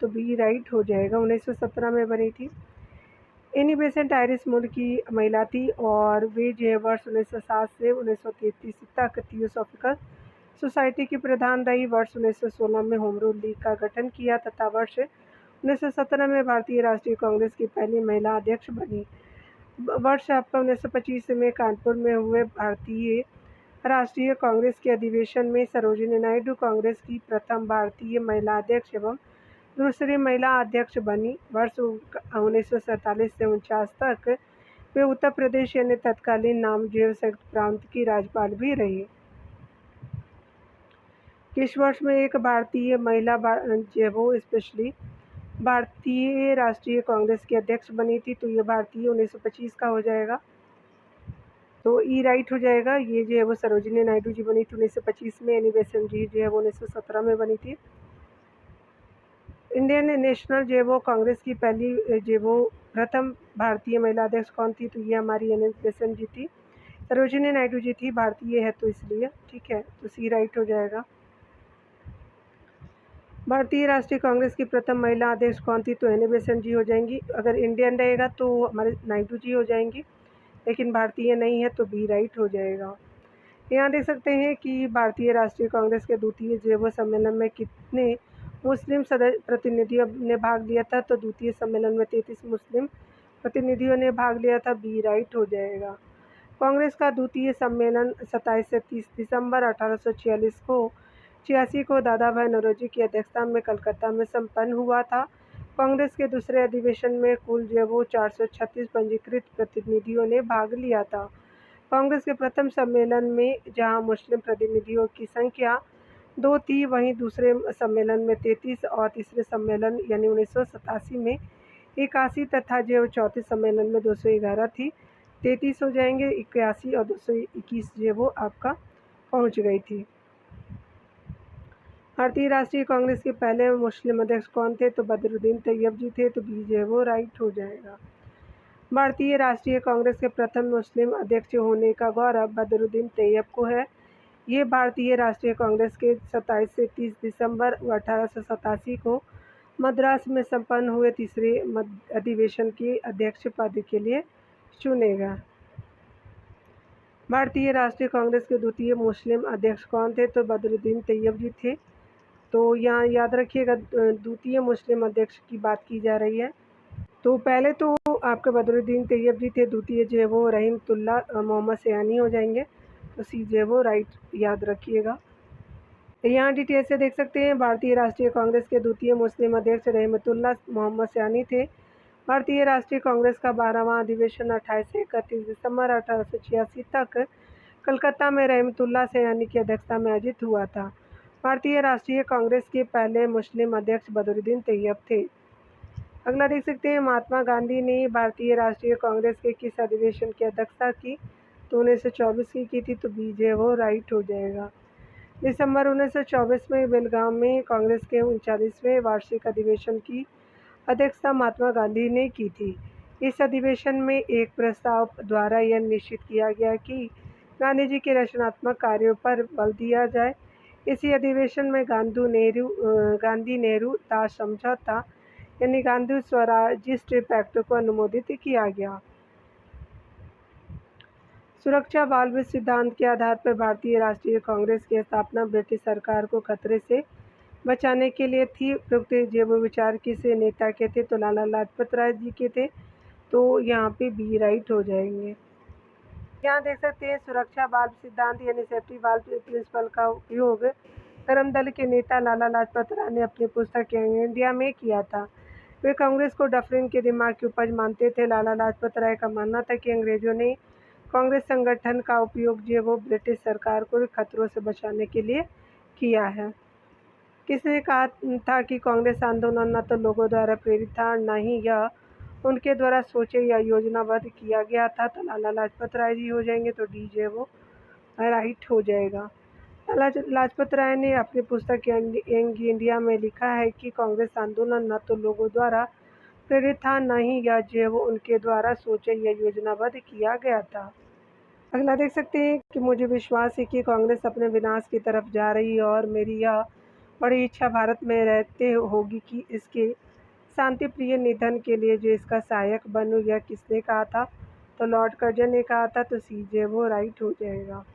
तो बी राइट हो जाएगा। 1917 में बनी थी। एनी बेसेंट आयरिश मूल की महिला थी और वे जो है वर्ष 1907 से 1933 तक थियोसॉफिकल सोसाइटी की प्रधान रही। वर्ष 1916 में होम रूल लीग का गठन किया तथा वर्ष 1917 में भारतीय राष्ट्रीय कांग्रेस की पहली महिला अध्यक्ष बनी। वर्ष आपका 1925 में कानपुर में हुए भारतीय राष्ट्रीय कांग्रेस के अधिवेशन में सरोजिनी नायडू कांग्रेस की प्रथम भारतीय महिला अध्यक्ष एवं दूसरी महिला अध्यक्ष बनी। वर्ष 1947 से 49 तक वे उत्तर प्रदेश यानी तत्कालीन नामजेव संयुक्त प्रांत की राज्यपाल भी रही। किस वर्ष में एक भारतीय महिला जो वो स्पेशली भारतीय राष्ट्रीय कांग्रेस की अध्यक्ष बनी थी? तो ये भारतीय 1925 का हो जाएगा, तो ई राइट हो जाएगा। ये जो है वो सरोजिनी नायडू जी बनी थी 1925 में। एनी बेसेंट जी जो है वो 1917 में बनी थी। इंडियन नेशनल जो है वो कांग्रेस की पहली जो वो प्रथम भारतीय महिला अध्यक्ष कौन थी? तो ये हमारी एनी बेसेंट जी थी। सरोजिनी नायडू जी थी, भारतीय है तो इसलिए। ठीक है, तो सी राइट हो जाएगा। भारतीय राष्ट्रीय कांग्रेस की प्रथम महिला अध्यक्ष कौन थी? तो एनी बेसेंट जी हो जाएंगी। अगर इंडियन रहेगा तो हमारे नायडू जी हो जाएंगी, लेकिन भारतीय नहीं है तो बी राइट हो जाएगा। यहाँ देख सकते हैं कि भारतीय राष्ट्रीय कांग्रेस के द्वितीय जो वो सम्मेलन में कितने मुस्लिम प्रतिनिधियों ने भाग लिया था? तो द्वितीय सम्मेलन में 33 मुस्लिम प्रतिनिधियों ने भाग लिया था, बी राइट हो जाएगा। कांग्रेस का द्वितीय सम्मेलन 27 से 30 दिसंबर 1886 को दादा भाई नौरोजी की अध्यक्षता में कलकत्ता में संपन्न हुआ था। कांग्रेस के दूसरे अधिवेशन में कुल जो वो 436 पंजीकृत प्रतिनिधियों ने भाग लिया था। कांग्रेस के प्रथम सम्मेलन में जहां मुस्लिम प्रतिनिधियों की संख्या 2 थी, वहीं दूसरे सम्मेलन में 33 और तीसरे सम्मेलन यानी 1987 में 81 तथा जो चौथे सम्मेलन में 211 थी। 33 हो जाएंगे, 81 और 221 जो वो आपका पहुंच गई थी। भारतीय राष्ट्रीय कांग्रेस के पहले मुस्लिम अध्यक्ष कौन थे? तो बदरुद्दीन तैयब जी थे, तो बी जो है वो राइट हो जाएगा। भारतीय राष्ट्रीय कांग्रेस के प्रथम मुस्लिम अध्यक्ष होने का गौरव बदरुद्दीन तैयब को है। ये भारतीय राष्ट्रीय कांग्रेस के 27 से 30 दिसंबर 1887 को मद्रास में संपन्न हुए तीसरे अधिवेशन के अध्यक्ष पद के लिए चुनेगा। भारतीय राष्ट्रीय कांग्रेस के द्वितीय मुस्लिम अध्यक्ष कौन थे? तो बदरुद्दीन तैयब जी थे। तो यहाँ याद रखिएगा द्वितीय मुस्लिम अध्यक्ष की बात की जा रही है। तो पहले तो आपके बदरुद्दीन तैयब जी थे, द्वितीय जो है वो रहमतुल्ला मोहम्मद सयानी हो जाएंगे, तो सी जो है वो राइट याद रखिएगा। यहाँ डिटेल से देख सकते हैं भारतीय राष्ट्रीय कांग्रेस के द्वितीय मुस्लिम अध्यक्ष रहमतुल्ला मोहम्मद सयानी थे। भारतीय राष्ट्रीय कांग्रेस का 12वां अधिवेशन 28 से 31 दिसंबर 1886 तक कलकत्ता में रहमतुल्ला सयानी की अध्यक्षता में आयोजित हुआ था। भारतीय राष्ट्रीय कांग्रेस के पहले मुस्लिम अध्यक्ष बदरुद्दीन तैयब थे। अगला देख सकते हैं, महात्मा गांधी ने भारतीय राष्ट्रीय कांग्रेस के किस अधिवेशन की अध्यक्षता की? तो 1924 की थी, तो बी जे वो राइट हो जाएगा। दिसंबर 1924 में बेलगाम में कांग्रेस के 39वें वार्षिक अधिवेशन की अध्यक्षता महात्मा गांधी ने की थी। इस अधिवेशन में एक प्रस्ताव द्वारा यह निश्चित किया गया कि गांधी जी के रचनात्मक कार्यों पर बल दिया जाए। इसी अधिवेशन में गांधी नेहरू दास समझौता यानी गांधी स्वराज्यिष्ट पैक्ट को अनुमोदित किया गया। सुरक्षा वाल्व सिद्धांत के आधार पर भारतीय राष्ट्रीय कांग्रेस की स्थापना ब्रिटिश सरकार को खतरे से बचाने के लिए थी। उपयुक्त जैव विचार किस नेता के थे? तो लाला लाजपत राय जी के थे, तो यहाँ पे बी राइट हो जाएंगे। यहाँ देख सकते हैं, सुरक्षा वाल्व सिद्धांत यानी सेफ्टी वाल्व प्रिंसिपल का उपयोग करम दल के नेता लाला लाजपत राय ने अपनी पुस्तक यंग इंडिया में किया था। वे कांग्रेस को डफरिन के दिमाग की उपज मानते थे। लाला लाजपत राय का मानना था कि अंग्रेजों ने कांग्रेस संगठन का उपयोग जो वो ब्रिटिश सरकार को खतरों से बचाने के लिए किया है। किसने कहा था कि कांग्रेस आंदोलन न तो लोगों द्वारा प्रेरित था, न ही यह उनके द्वारा सोचे या योजनाबद्ध किया गया था? तो लाला लाजपत राय जी हो जाएंगे, तो डी जे वो राइट हो जाएगा। लाला लाजपत राय ने अपनी पुस्तक यंग इंडिया में लिखा है कि कांग्रेस आंदोलन न तो लोगों द्वारा प्रेरित था, न ही यह जो वो उनके द्वारा सोचे या योजनाबद्ध किया गया था। अगला देख सकते हैं कि मुझे विश्वास है कि कांग्रेस अपने विनाश की तरफ जा रही है और मेरी यह बड़ी इच्छा भारत में रहते होगी कि इसके शांति प्रिय निधन के लिए जो इसका सहायक बनूं। यह किसने कहा था? तो लॉर्ड कर्जन ने कहा था, तो सी जे वो राइट हो जाएगा।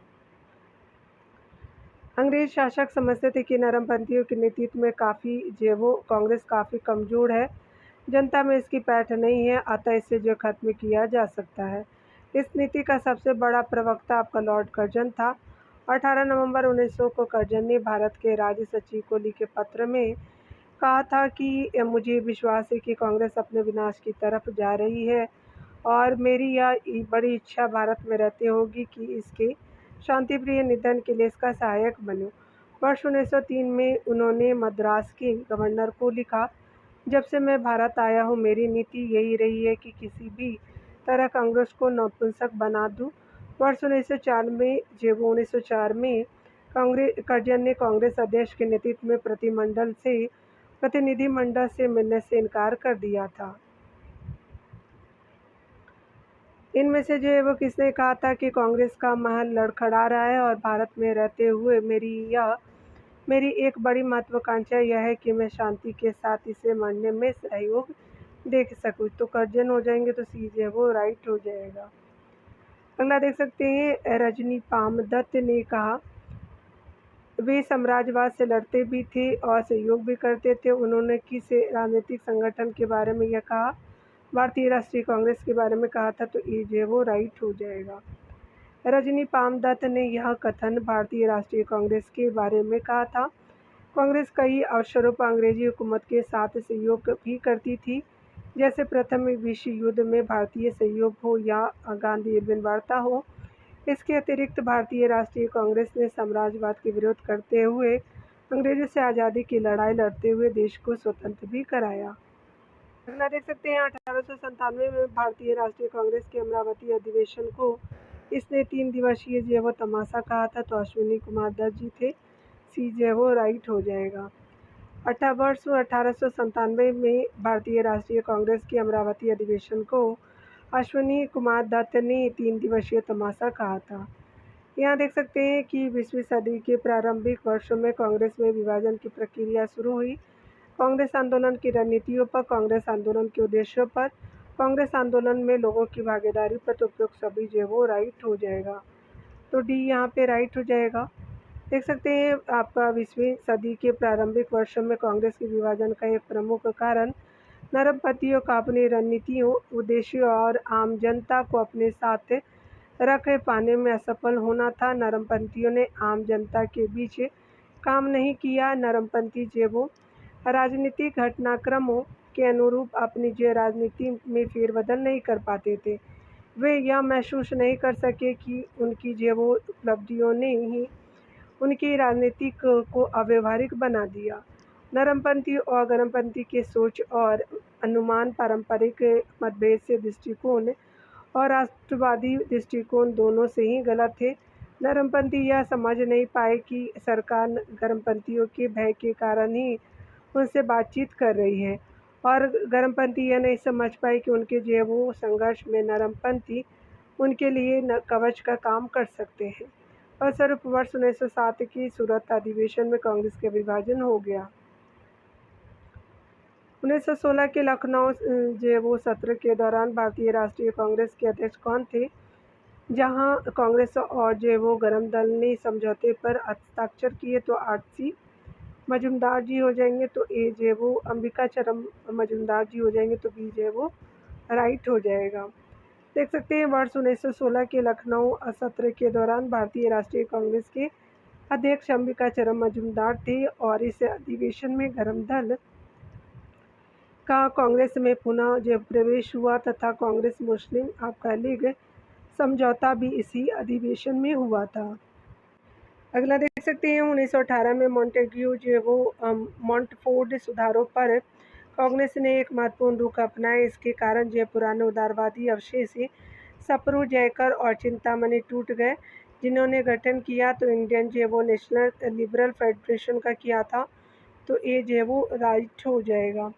अंग्रेज शासक समझते थे कि नरमपंथियों के नेतृत्व में कांग्रेस काफ़ी कमज़ोर है, जनता में इसकी पैठ नहीं है, अतः इसे जो खत्म किया जा सकता है। इस नीति का सबसे बड़ा प्रवक्ता आपका लॉर्ड कर्जन था। 18 नवंबर 1900 को कर्जन ने भारत के राज्य सचिव को लिखे पत्र में कहा था कि मुझे विश्वास है कि कांग्रेस अपने विनाश की तरफ जा रही है और मेरी यह बड़ी इच्छा भारत में रहते होगी कि इसके शांतिप्रिय निधन के लिए इसका सहायक बनूं। वर्ष 1903 में उन्होंने मद्रास के गवर्नर को लिखा, जब से मैं भारत आया हूँ मेरी नीति यही रही है कि किसी भी तरह कांग्रेस को नपुंसक बना दूँ। वर्ष 1904 में कर्जन ने कांग्रेस अध्यक्ष के नेतृत्व में प्रतिनिधिमंडल से मिलने से इनकार कर दिया था। इनमें से जो है वो किसने कहा था कि कांग्रेस का महल लड़खड़ा रहा है और भारत में रहते हुए मेरी एक बड़ी महत्वाकांक्षा यह है कि मैं शांति के साथ इसे मरने में सहयोग देख सकूं। तो कर्जन हो जाएंगे, तो सी जो है वो राइट हो जाएगा। अगला देख सकते हैं, रजनी पामदत्त ने कहा, वे साम्राज्यवाद से लड़ते भी थे और सहयोग भी करते थे। उन्होंने किस राजनीतिक संगठन के बारे में यह कहा? भारतीय राष्ट्रीय कांग्रेस के बारे में कहा था, तो ये जो वो राइट हो जाएगा। रजनी पामदत्त ने यह कथन भारतीय राष्ट्रीय कांग्रेस के बारे में कहा था, कांग्रेस कई अवसरों पर अंग्रेजी हुकूमत के साथ सहयोग भी करती थी, जैसे प्रथम विश्व युद्ध में भारतीय सहयोग हो या गांधी इरविन वार्ता हो। इसके अतिरिक्त भारतीय राष्ट्रीय कांग्रेस ने साम्राज्यवाद के विरोध करते हुए अंग्रेजों से आज़ादी की लड़ाई लड़ते हुए देश को स्वतंत्र भी कराया। अगला देख सकते हैं, 1897 में भारतीय राष्ट्रीय कांग्रेस के अमरावती अधिवेशन को इसने 3 दिवसीय जो वो तमाशा कहा था, तो अश्विनी कुमार दत्त जी थे, सी जो वो राइट हो जाएगा। वर्ष 1897 में भारतीय राष्ट्रीय कांग्रेस के अमरावती अधिवेशन को अश्विनी कुमार दत्त ने 3 दिवसीय तमाशा कहा था। यहाँ देख सकते हैं कि 20वीं सदी के प्रारंभिक वर्षों में कांग्रेस में विभाजन की प्रक्रिया शुरू हुई। कांग्रेस आंदोलन की रणनीतियों पर, कांग्रेस आंदोलन के उद्देश्यों पर, कांग्रेस आंदोलन में लोगों की भागीदारी पर, तो उपयुक्त सभी जो वो राइट हो जाएगा। तो डी यहाँ पे राइट हो जाएगा। देख सकते हैं, आपका 20वीं सदी के प्रारंभिक वर्षों में कांग्रेस के विभाजन का एक प्रमुख कारण नरमपंथियों का अपनी रणनीतियों, उद्देश्यों और आम जनता को अपने साथ रख पाने में असफल होना था। नरमपंथियों ने आम जनता के बीच काम नहीं किया। नरमपंथी जो वो राजनीतिक घटनाक्रमों के अनुरूप अपनी जो राजनीति में फेरबदल नहीं कर पाते थे। वे यह महसूस नहीं कर सके कि उनकी जो वो उपलब्धियों ने ही उनकी राजनीतिक को अव्यवहारिक बना दिया। नरमपंथी और गरमपंथी की सोच और अनुमान पारंपरिक मतभेद से दृष्टिकोण और राष्ट्रवादी दृष्टिकोण दोनों से ही गलत थे। नरमपंथी यह समझ नहीं पाए कि सरकार गरमपंथियों के भय के कारण ही उनसे बातचीत कर रही है, और गरमपंथी यह नहीं समझ पाए कि उनके जो है वो संघर्ष में नरमपंथी उनके लिए कवच का काम कर सकते हैं। फलस्वरूप वर्ष 1907 की सूरत अधिवेशन में कांग्रेस का विभाजन हो गया। 1916 के लखनऊ जो वो सत्र के दौरान भारतीय राष्ट्रीय कांग्रेस के अध्यक्ष कौन थे, जहां कांग्रेस और जो वो गरम दल ने समझौते पर हस्ताक्षर किए, तो आरसी मजूमदार जी हो जाएंगे, तो ए जो है वो अंबिकाचरम मजूमदार जी हो जाएंगे, तो बी जो है वो राइट हो जाएगा। देख सकते हैं वर्ष 1916 के लखनऊ सत्र के दौरान भारतीय राष्ट्रीय कांग्रेस के अध्यक्ष अंबिकाचरम मजूमदार थे, और इस अधिवेशन में गरम दल का कांग्रेस में पुनः जब प्रवेश हुआ तथा कांग्रेस मुस्लिम आपका लीग समझौता भी इसी अधिवेशन में हुआ था। अगला देख सकते हैं 1918 में मॉन्टेग्यू जो वो मॉन्टफोर्ड सुधारों पर कांग्रेस ने एक महत्वपूर्ण रुख अपनाया। इसके कारण जो पुराने उदारवादी अवशेष सप्रू, जयकर और चिंतामणि टूट गए, जिन्होंने गठन किया तो इंडियन जो वो नेशनल लिबरल फेडरेशन का किया था, तो ये जो वो राइट हो जाएगा।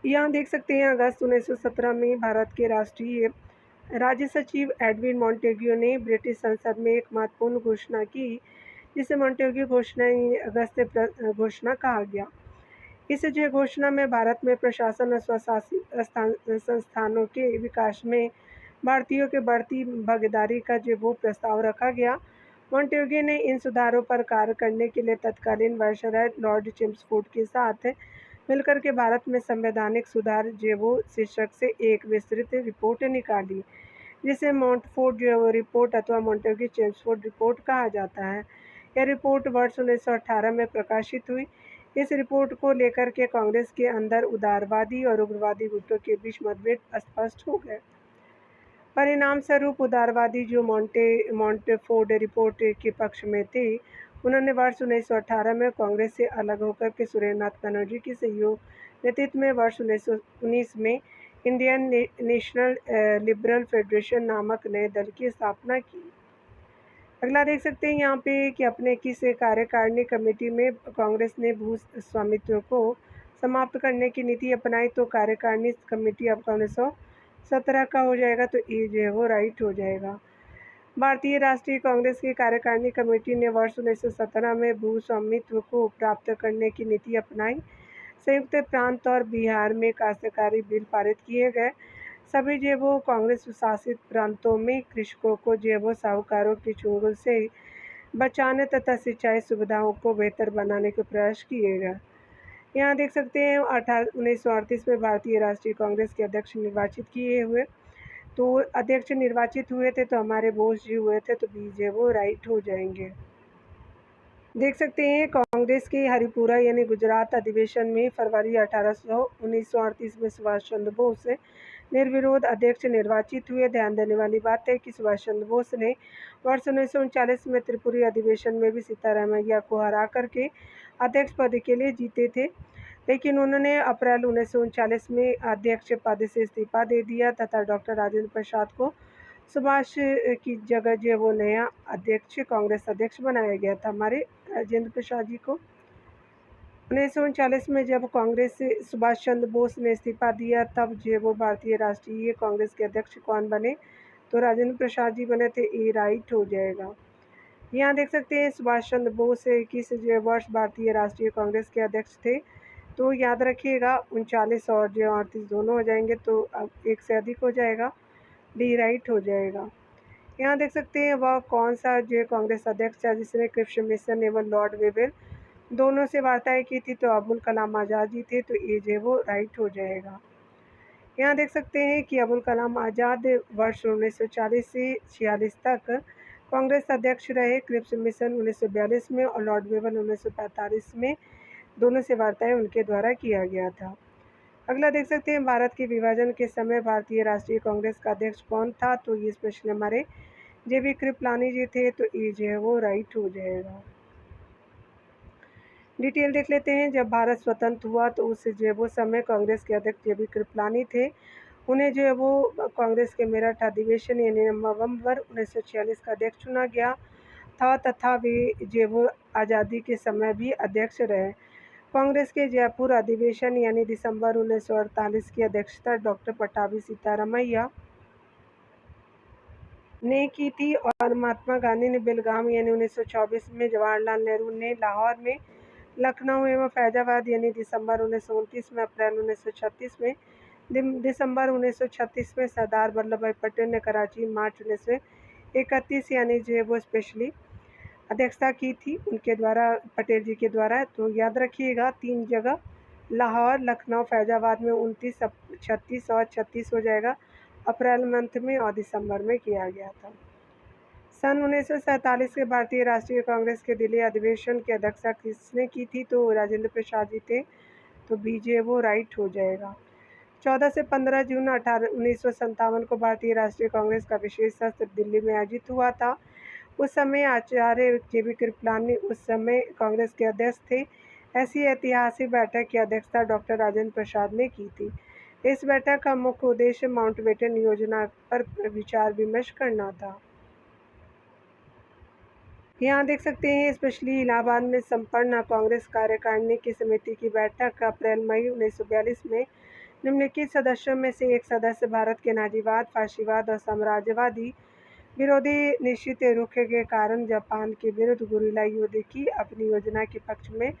यहाँ देख सकते हैं अगस्त 1917 में भारत के राष्ट्रीय राज्य सचिव एडविन मॉन्टेग्यू ने ब्रिटिश संसद में एक महत्वपूर्ण घोषणा की, जिसे मॉन्टेग्यू घोषणा अगस्त घोषणा कहा गया। इस जो घोषणा में भारत में प्रशासन और स्वशासित संस्थानों के विकास में भारतीयों के बढ़ती भागीदारी का जो वो प्रस्ताव रखा गया। मॉन्टेग्यू ने इन सुधारों पर कार्य करने के लिए तत्कालीन वायसराय लॉर्ड चेम्सफोर्ड के साथ मिलकर के भारत में संवैधानिक सुधार जो वो शीर्षक से एक विस्तृत रिपोर्ट निकाली, जिसे मॉन्टफोर्ड जो रिपोर्ट अथवा मॉन्टेग्यू चेम्सफोर्ड रिपोर्ट कहा जाता है। यह रिपोर्ट वर्ष 1918 में प्रकाशित हुई। इस रिपोर्ट को लेकर के कांग्रेस के अंदर उदारवादी और उग्रवादी गुटों के बीच मतभेद स्पष्ट हो गए। परिणाम स्वरूप उदारवादी जो मॉन्टेफोर्ड रिपोर्ट के पक्ष में थे, उन्होंने वर्ष 1918 में कांग्रेस से अलग होकर के सुरेंद्रनाथ बनर्जी के सहयोग नेतृत्व में वर्ष 1919 में इंडियन नेशनल लिबरल फेडरेशन नामक नए दल की स्थापना की। अगला देख सकते हैं यहाँ पे कि अपने किस कार्यकारिणी कमेटी में कांग्रेस ने भू स्वामित्व को समाप्त करने की नीति अपनाई, तो कार्यकारिणी कमेटी अब 1917 का हो जाएगा, तो ये जो है वो राइट हो जाएगा। भारतीय राष्ट्रीय कांग्रेस की कार्यकारिणी कमेटी ने वर्ष 1917 में भू स्वामित्व को प्राप्त करने की नीति अपनाई। संयुक्त प्रांत और बिहार में काश्तकारी बिल पारित किए गए। सभी जो वो कांग्रेस शासित प्रांतों में कृषकों को जो वो साहूकारों के चुंगल से बचाने तथा सिंचाई सुविधाओं को बेहतर बनाने के प्रयास किए गए। यहाँ देख सकते हैं 1938 में भारतीय राष्ट्रीय कांग्रेस के अध्यक्ष निर्वाचित किए हुए, तो अध्यक्ष निर्वाचित हुए थे तो हमारे बोस जी हुए थे, तो बी जे वो राइट हो जाएंगे। देख सकते हैं कांग्रेस के हरिपुरा यानी गुजरात अधिवेशन में फरवरी 1938 में सुभाष चंद्र बोस निर्विरोध अध्यक्ष निर्वाचित हुए। ध्यान देने वाली बात है कि सुभाष चंद्र बोस ने वर्ष 1939 में त्रिपुरी अधिवेशन में भी सीतारामैया को हरा करके अध्यक्ष पद के लिए जीते थे, लेकिन उन्होंने अप्रैल 1939 में अध्यक्ष पद से इस्तीफा दे दिया तथा डॉक्टर राजेंद्र प्रसाद को सुभाष की जगह जो वो नया अध्यक्ष कांग्रेस अध्यक्ष बनाया गया था, हमारे राजेंद्र प्रसाद जी को। 1939 में जब कांग्रेस से सुभाष चंद्र बोस ने इस्तीफा दिया, तब जो वो भारतीय राष्ट्रीय कांग्रेस के अध्यक्ष कौन बने, तो राजेंद्र प्रसाद जी बने थे, ए राइट हो जाएगा। यहाँ देख सकते हैं सुभाष चंद्र बोस 21 वर्ष भारतीय राष्ट्रीय कांग्रेस के अध्यक्ष थे, तो याद रखिएगा 39 और जो 38 दोनों हो जाएंगे, तो अब एक से अधिक हो जाएगा, डी राइट हो जाएगा। यहाँ देख सकते हैं वह कौन सा जो कांग्रेस अध्यक्ष है जिसने क्रिप्स मिशन एवं लॉर्ड वेवेल दोनों से वार्ताएं की थी, तो अबुल कलाम आज़ाद जी थे, तो ये जो वो राइट हो जाएगा। यहाँ देख सकते हैं कि अबुल कलाम आज़ाद वर्ष 1940 से 46 तक कांग्रेस अध्यक्ष रहे। क्रिप्स मिशन 1942 में और लॉर्ड वेवेल 1945 में दोनों से वार्ताएं उनके द्वारा किया गया था। अगला देख सकते हैं भारत के विभाजन के समय भारतीय राष्ट्रीय कांग्रेस का अध्यक्ष कौन था, तो ये प्रश्न हमारे जेबी कृपलानी जी थे तो ये जो है वो राइट हो जाएगा। डिटेल देख लेते हैं। जब भारत स्वतंत्र हुआ तो उस जो है वो समय कांग्रेस के अध्यक्ष जेबी कृपलानी थे। उन्हें जो है वो कांग्रेस के मेरठ अधिवेशन यानी नवंबर 1946 का अध्यक्ष चुना गया था तथा वे जो है वो आज़ादी के समय भी अध्यक्ष रहे। कांग्रेस के जयपुर अधिवेशन यानी दिसंबर 1948 की अध्यक्षता डॉक्टर पट्टाभी सीतारामैया ने की थी और महात्मा गांधी ने बेलगाम यानी 1924 में, जवाहरलाल नेहरू ने लाहौर में, लखनऊ एवं फैजाबाद यानी दिसंबर 1929 में, अप्रैल 1936 में, दिसंबर 1936 में सरदार वल्लभ भाई पटेल ने कराची मार्च 1931 यानी जो है वो स्पेशली अध्यक्षता की थी उनके द्वारा, पटेल जी के द्वारा। तो याद रखिएगा 3 जगह लाहौर, लखनऊ, फैजाबाद में 29, 36 और 36 हो जाएगा। अप्रैल मंथ में और दिसंबर में किया गया था। सन 1947 के भारतीय राष्ट्रीय कांग्रेस के दिल्ली अधिवेशन की अध्यक्षता किसने की थी? तो राजेंद्र प्रसाद जी थे। तो बी जो है वो राइट हो जाएगा। 14 से 15 जून 1957 को भारतीय राष्ट्रीय कांग्रेस का विशेष सत्र दिल्ली में आयोजित हुआ था। उस समय आचार्य जेबी कृपलानी उस समय कांग्रेस के अध्यक्ष थे। ऐसी ऐतिहासिक बैठक की अध्यक्षता डॉक्टर राजेंद्र प्रसाद ने की थी। इस बैठक का मुख्य उद्देश्य माउंटबेटन योजना पर विचार विमर्श करना था। यहाँ देख सकते हैं स्पेशली इलाहाबाद में संपन्न कांग्रेस कार्यकारिणी की समिति की बैठक अप्रैल मई 1942 में निम्नलिखित सदस्यों में से एक सदस्य भारत के नाजीवाद, फाशीवाद और साम्राज्यवादी विरोधी निश्चित रुख के कारण जापान के विरुद्ध गुरिल्ला युद्ध की अपनी योजना के पक्ष में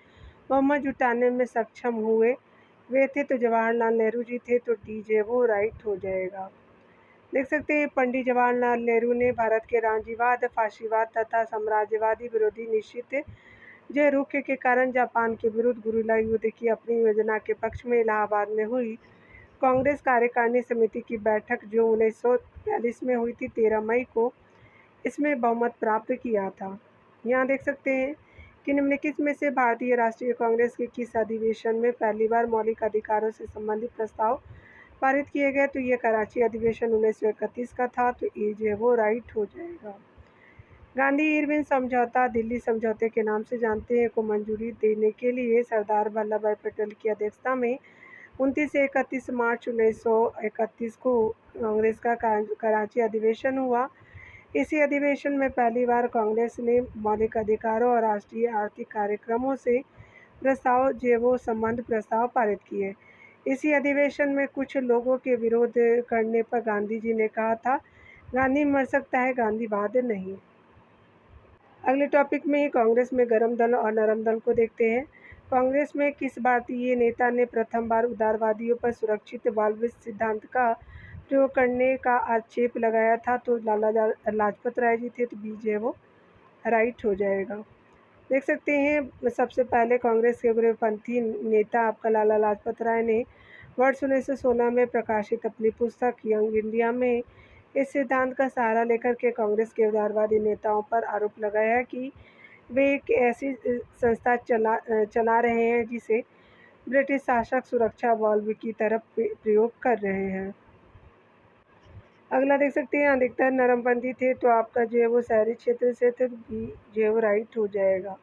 बहुमत जुटाने में सक्षम हुए। वे थे तो जवाहरलाल नेहरू जी थे। तो डी जे वो राइट हो जाएगा। देख सकते हैं पंडित जवाहरलाल नेहरू ने भारत के नाजीवाद, फाशीवाद तथा साम्राज्यवादी विरोधी निश्चित जे रुख के कारण जापान के विरुद्ध गुरिल्ला युद्ध की अपनी योजना के पक्ष में इलाहाबाद में हुई कांग्रेस कार्यकारिणी समिति की बैठक जो 1942 में हुई थी 13 मई को, इसमें बहुमत प्राप्त किया था। यहाँ देख सकते हैं कि निम्नलिखित में से भारतीय राष्ट्रीय कांग्रेस के किस अधिवेशन में पहली बार मौलिक अधिकारों से संबंधित प्रस्ताव पारित किए गए? तो ये कराची अधिवेशन 1931 का था। तो ये जो है वो राइट हो जाएगा। गांधी इरविन समझौता, दिल्ली समझौते के नाम से जानते हैं, को मंजूरी देने के लिए सरदार वल्लभ भाई पटेल की अध्यक्षता में 29 से 31 मार्च 1931 को कांग्रेस का कराची अधिवेशन हुआ। इसी अधिवेशन में पहली बार कांग्रेस ने मौलिक अधिकारों और राष्ट्रीय आर्थिक कार्यक्रमों से प्रस्ताव जो वो संबंध प्रस्ताव पारित किए। इसी अधिवेशन में कुछ लोगों के विरोध करने पर गांधी जी ने कहा था, गांधी मर सकता है, गांधीवाद नहीं। अगले टॉपिक में कांग्रेस में गर्म दल और नरम दल को देखते हैं। कांग्रेस में किस भारतीय नेता ने प्रथम बार उदारवादियों पर सुरक्षित बाल सिद्धांत का प्रयोग करने का आक्षेप लगाया था? तो लाला लाजपत राय जी थे। तो बी जो है वो राइट हो जाएगा। देख सकते हैं सबसे पहले कांग्रेस के उग्रपंथी नेता आपका लाला लाजपत राय ने वर्ष 1916 में प्रकाशित अपनी पुस्तक यंग इंडिया में इस सिद्धांत का सहारा लेकर के कांग्रेस के उदारवादी नेताओं पर आरोप लगाया कि वे एक ऐसी संस्था चला रहे हैं जिसे ब्रिटिश शासक सुरक्षा बल की तरफ प्रयोग कर रहे हैं। अगला देख सकते हैं अधिकतर नरमपंथी थे। तो आपका जो है वो शहरी क्षेत्र से थे। तो बी जो है वो राइट हो जाएगा।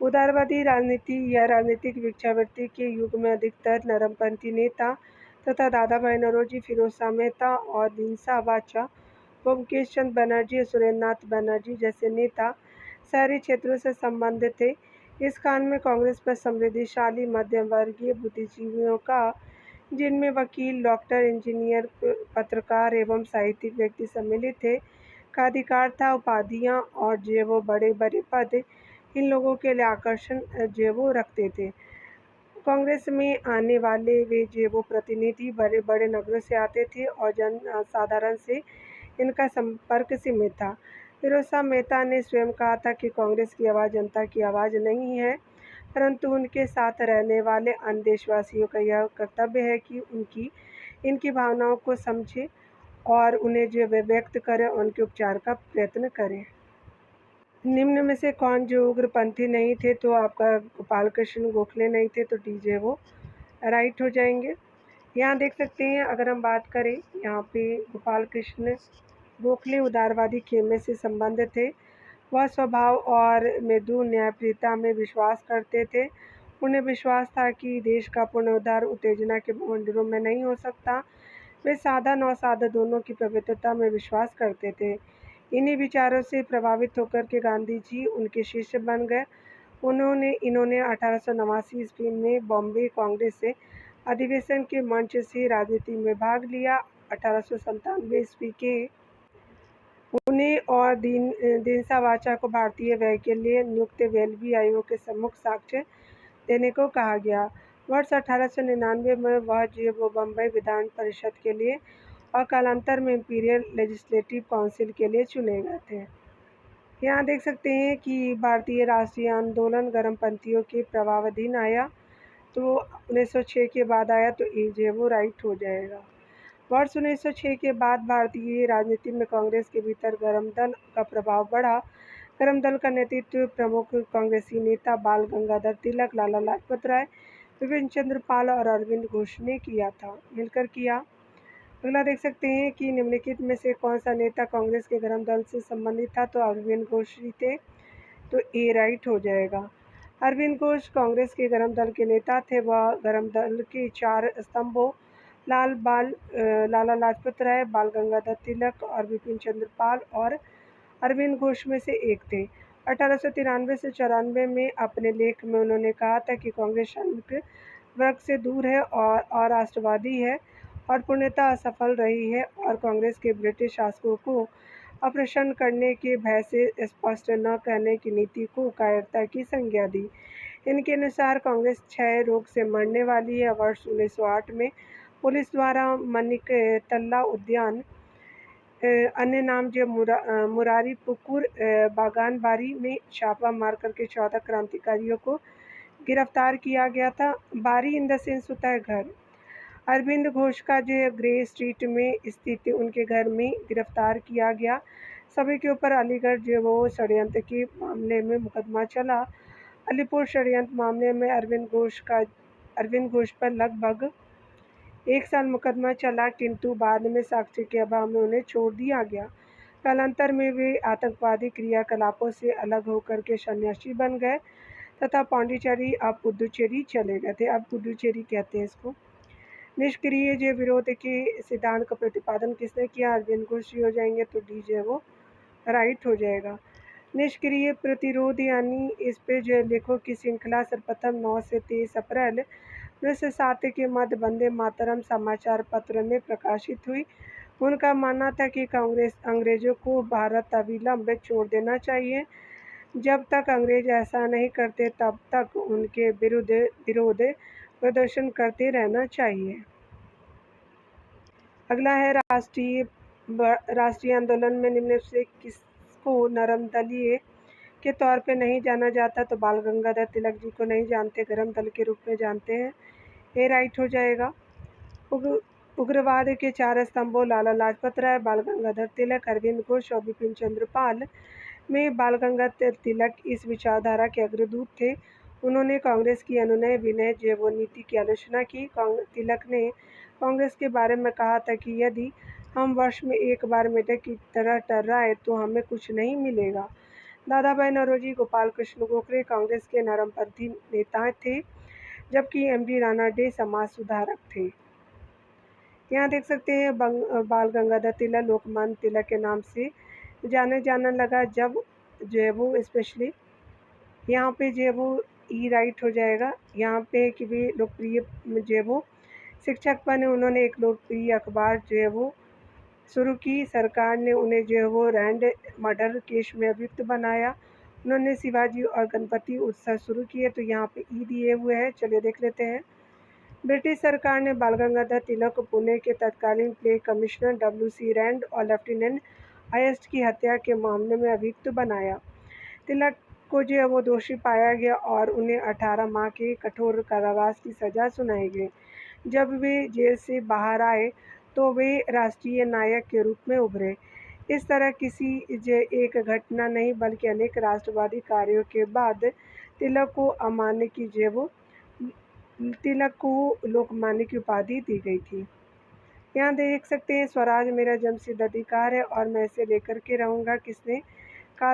उदारवादी राजनीति या राजनीतिक भिक्षावृत्ति के युग में अधिकतर नरमपंथी नेता तथा दादा भाई नौरोजी, फिरोज शाह मेहता और दीनशा वाचा, ब्योमकेश चंद्र बनर्जी और सुरेंद्र नाथ बनर्जी जैसे नेता शहरी क्षेत्रों से संबंधित थे। इस काल में कांग्रेस पर समृद्धिशाली मध्यम वर्गीय बुद्धिजीवियों का, जिनमें वकील, डॉक्टर, इंजीनियर, पत्रकार एवं साहित्यिक व्यक्ति सम्मिलित थे, का अधिकार था। उपाधियां और जो वो बड़े बड़े पद इन लोगों के लिए आकर्षण जो वो रखते थे। कांग्रेस में आने वाले वे जो वो प्रतिनिधि बड़े बड़े नगरों से आते थे और जन साधारण से इनका संपर्क सीमित था। फिरोज शाह मेहता ने स्वयं कहा था कि कांग्रेस की आवाज़ जनता की आवाज़ नहीं है, परंतु उनके साथ रहने वाले अन्य देशवासियों का यह कर्तव्य है कि इनकी भावनाओं को समझे और उन्हें जो वे व्यक्त करें, उनके उपचार का प्रयत्न करें। निम्न में से कौन जो उग्रपंथी नहीं थे? तो आपका गोपाल कृष्ण गोखले नहीं थे। तो डी जे वो राइट हो जाएंगे। यहाँ देख सकते हैं अगर हम बात करें यहाँ पे गोपाल कृष्ण गोखले उदारवादी खेमे से संबंधित थे। वह स्वभाव और मृदु न्यायप्रियता में विश्वास करते थे। उन्हें विश्वास था कि देश का पुनरुद्धार उत्तेजना के मंदिरों में नहीं हो सकता। वे साधन और साधन दोनों की पवित्रता में विश्वास करते थे। इन्हीं विचारों से प्रभावित होकर के गांधी जी उनके शिष्य बन गए। इन्होंने 1889 ईस्वी में बॉम्बे कांग्रेस से अधिवेशन के मंच से राजनीति में भाग लिया। 1897 ईस्वी के उन्हें और दिनसा वाचा को भारतीय व्यय के लिए नियुक्त वेल्बी आयोग के सम्मुख साक्ष्य देने को कहा गया। वर्ष 1899 में वह वो बम्बई विधान परिषद के लिए और कालांतर में इंपीरियल लेजिस्लेटिव काउंसिल के लिए चुने गए थे। यहाँ देख सकते हैं कि भारतीय राष्ट्रीय आंदोलन गर्मपंथियों के प्रभावाधीन आया, तो 1906 के बाद आया, तो ये वो राइट हो जाएगा। वर्ष 1906 के बाद भारतीय राजनीति में कांग्रेस के भीतर गर्म दल का प्रभाव बढ़ा। गर्म दल का नेतृत्व प्रमुख कांग्रेसी नेता बाल गंगाधर तिलक, लाला लाजपत राय, विपिन चंद्र पाल और अरविंद घोष ने मिलकर किया। अगला देख सकते हैं कि निम्नलिखित में से कौन सा नेता कांग्रेस के गर्म दल से संबंधित था, तो अरविंद घोष ही थे, तो ए राइट हो जाएगा। अरविंद घोष कांग्रेस के गर्म दल के नेता थे। वह गर्म दल के 4 स्तंभों लाला लाजपत राय, बाल गंगाधर तिलक और विपिन चंद्र पाल और अरविंद घोष में से एक थे। 1893 से 94 में अपने लेख में उन्होंने कहा था कि कांग्रेस श्रमिक वर्ग से दूर है और राष्ट्रवादी है और पूर्णतः असफल रही है, और कांग्रेस के ब्रिटिश शासकों को अप्रसन्न करने के भय से स्पष्ट न कहने की नीति को कायरता की संज्ञा दी। इनके अनुसार कांग्रेस क्षय रोग से मरने वाली है। वर्ष 1908 में पुलिस द्वारा मनिकतल्ला उद्यान, अन्य नाम जो मुरारी पुकुर बागानबारी में छापा मार करके 14 क्रांतिकारियों को गिरफ्तार किया गया था। बारी इन द सेंस होता है घर। अरविंद घोष का जो ग्रे स्ट्रीट में स्थित उनके घर में गिरफ्तार किया गया। सभी के ऊपर अलीगढ़ जो वो षड्यंत्र के मामले में मुकदमा चला। अलीपुर षड्यंत्र मामले में अरविंद घोष पर लगभग 1 साल मुकदमा चला, किंतु बाद में साक्ष्य के अभाव में उन्हें छोड़ दिया गया। कालांतर में वे आतंकवादी क्रियाकलापों से अलग होकर के सन्यासी बन गए तथा पांडिचेरी अब पुदुचेरी चले गए थे। अब पुदुचेरी कहते हैं इसको। निष्क्रिय जो विरोध के सिद्धांत का प्रतिपादन किसने किया, अरविंद घोष हो जाएंगे, तो डी जो है वो राइट हो जाएगा। निष्क्रिय प्रतिरोध यानी इस पे जो लेखों की श्रृंखला सर्वप्रथम 9 से 23 अप्रैल 1907 के मध्य वंदे मातरम समाचार पत्र में प्रकाशित हुई। उनका मानना था कि कांग्रेस अंग्रेजों को भारत अविलंब छोड़ देना चाहिए। जब तक अंग्रेज ऐसा नहीं करते तब तक उनके विरोध प्रदर्शन करते रहना चाहिए। अगला है राष्ट्रीय आंदोलन में निम्न से किसको नरम दलीय के तौर पे नहीं जाना जाता, तो बाल गंगाधर तिलक जी को नहीं जानते, गर्म दल के रूप में जानते हैं, ये राइट हो जाएगा। उग्रवाद के 4 स्तंभों लाला लाजपत राय, बाल गंगाधर तिलक, अरविंद घोष और विपिन चंद्र पाल में बाल गंगाधर तिलक इस विचारधारा के अग्रदूत थे। उन्होंने कांग्रेस की अनुनय विनय जैव नीति की आलोचना की। तिलक ने कांग्रेस के बारे में कहा था कि यदि हम वर्ष में एक बार मेढक की तरह टर्राए तो हमें कुछ नहीं मिलेगा। दादाभाई नौरोजी गोपाल कृष्ण गोखले कांग्रेस के नरमपंथी नेता थे, जबकि एमडी रानाडे समाज सुधारक थे। यहाँ देख सकते हैं बाल गंगाधर तिलक लोकमान्य तिलक के नाम से जाने लगा जब जो है वो स्पेशली यहाँ पे जो है वो ई राइट हो जाएगा। यहाँ पे कि वे लोकप्रिय जो है वो शिक्षक बने। उन्होंने एक लोकप्रिय अखबार जो है वो शुरू की। सरकार ने उन्हें जो है वो रैंड मर्डर केस में अभियुक्त बनाया। उन्होंने शिवाजी और गणपति उत्सव शुरू किए, तो यहाँ पे ई दिए हुए हैं, चलिए देख लेते हैं। ब्रिटिश सरकार ने बाल गंगाधर तिलक को पुणे के तत्कालीन पुलिस कमिश्नर WC रैंड और लेफ्टिनेंट हायस्ट की हत्या के मामले में अभियुक्त बनाया। तिलक को जो है वो दोषी पाया गया और उन्हें 18 माह के कठोर कारावास की सज़ा सुनाई गई। जब वे जेल से बाहर आए तो वे राष्ट्रीय नायक के रूप में उभरे। इस तरह किसी एक घटना नहीं बल्कि अनेक राष्ट्रवादी कार्यों के बाद तिलक को लोकमान्य की उपाधि दी गई थी। यहाँ देख सकते हैं, स्वराज मेरा जन्मसिद्ध अधिकार है और मैं इसे लेकर के रहूँगा। किसने कहा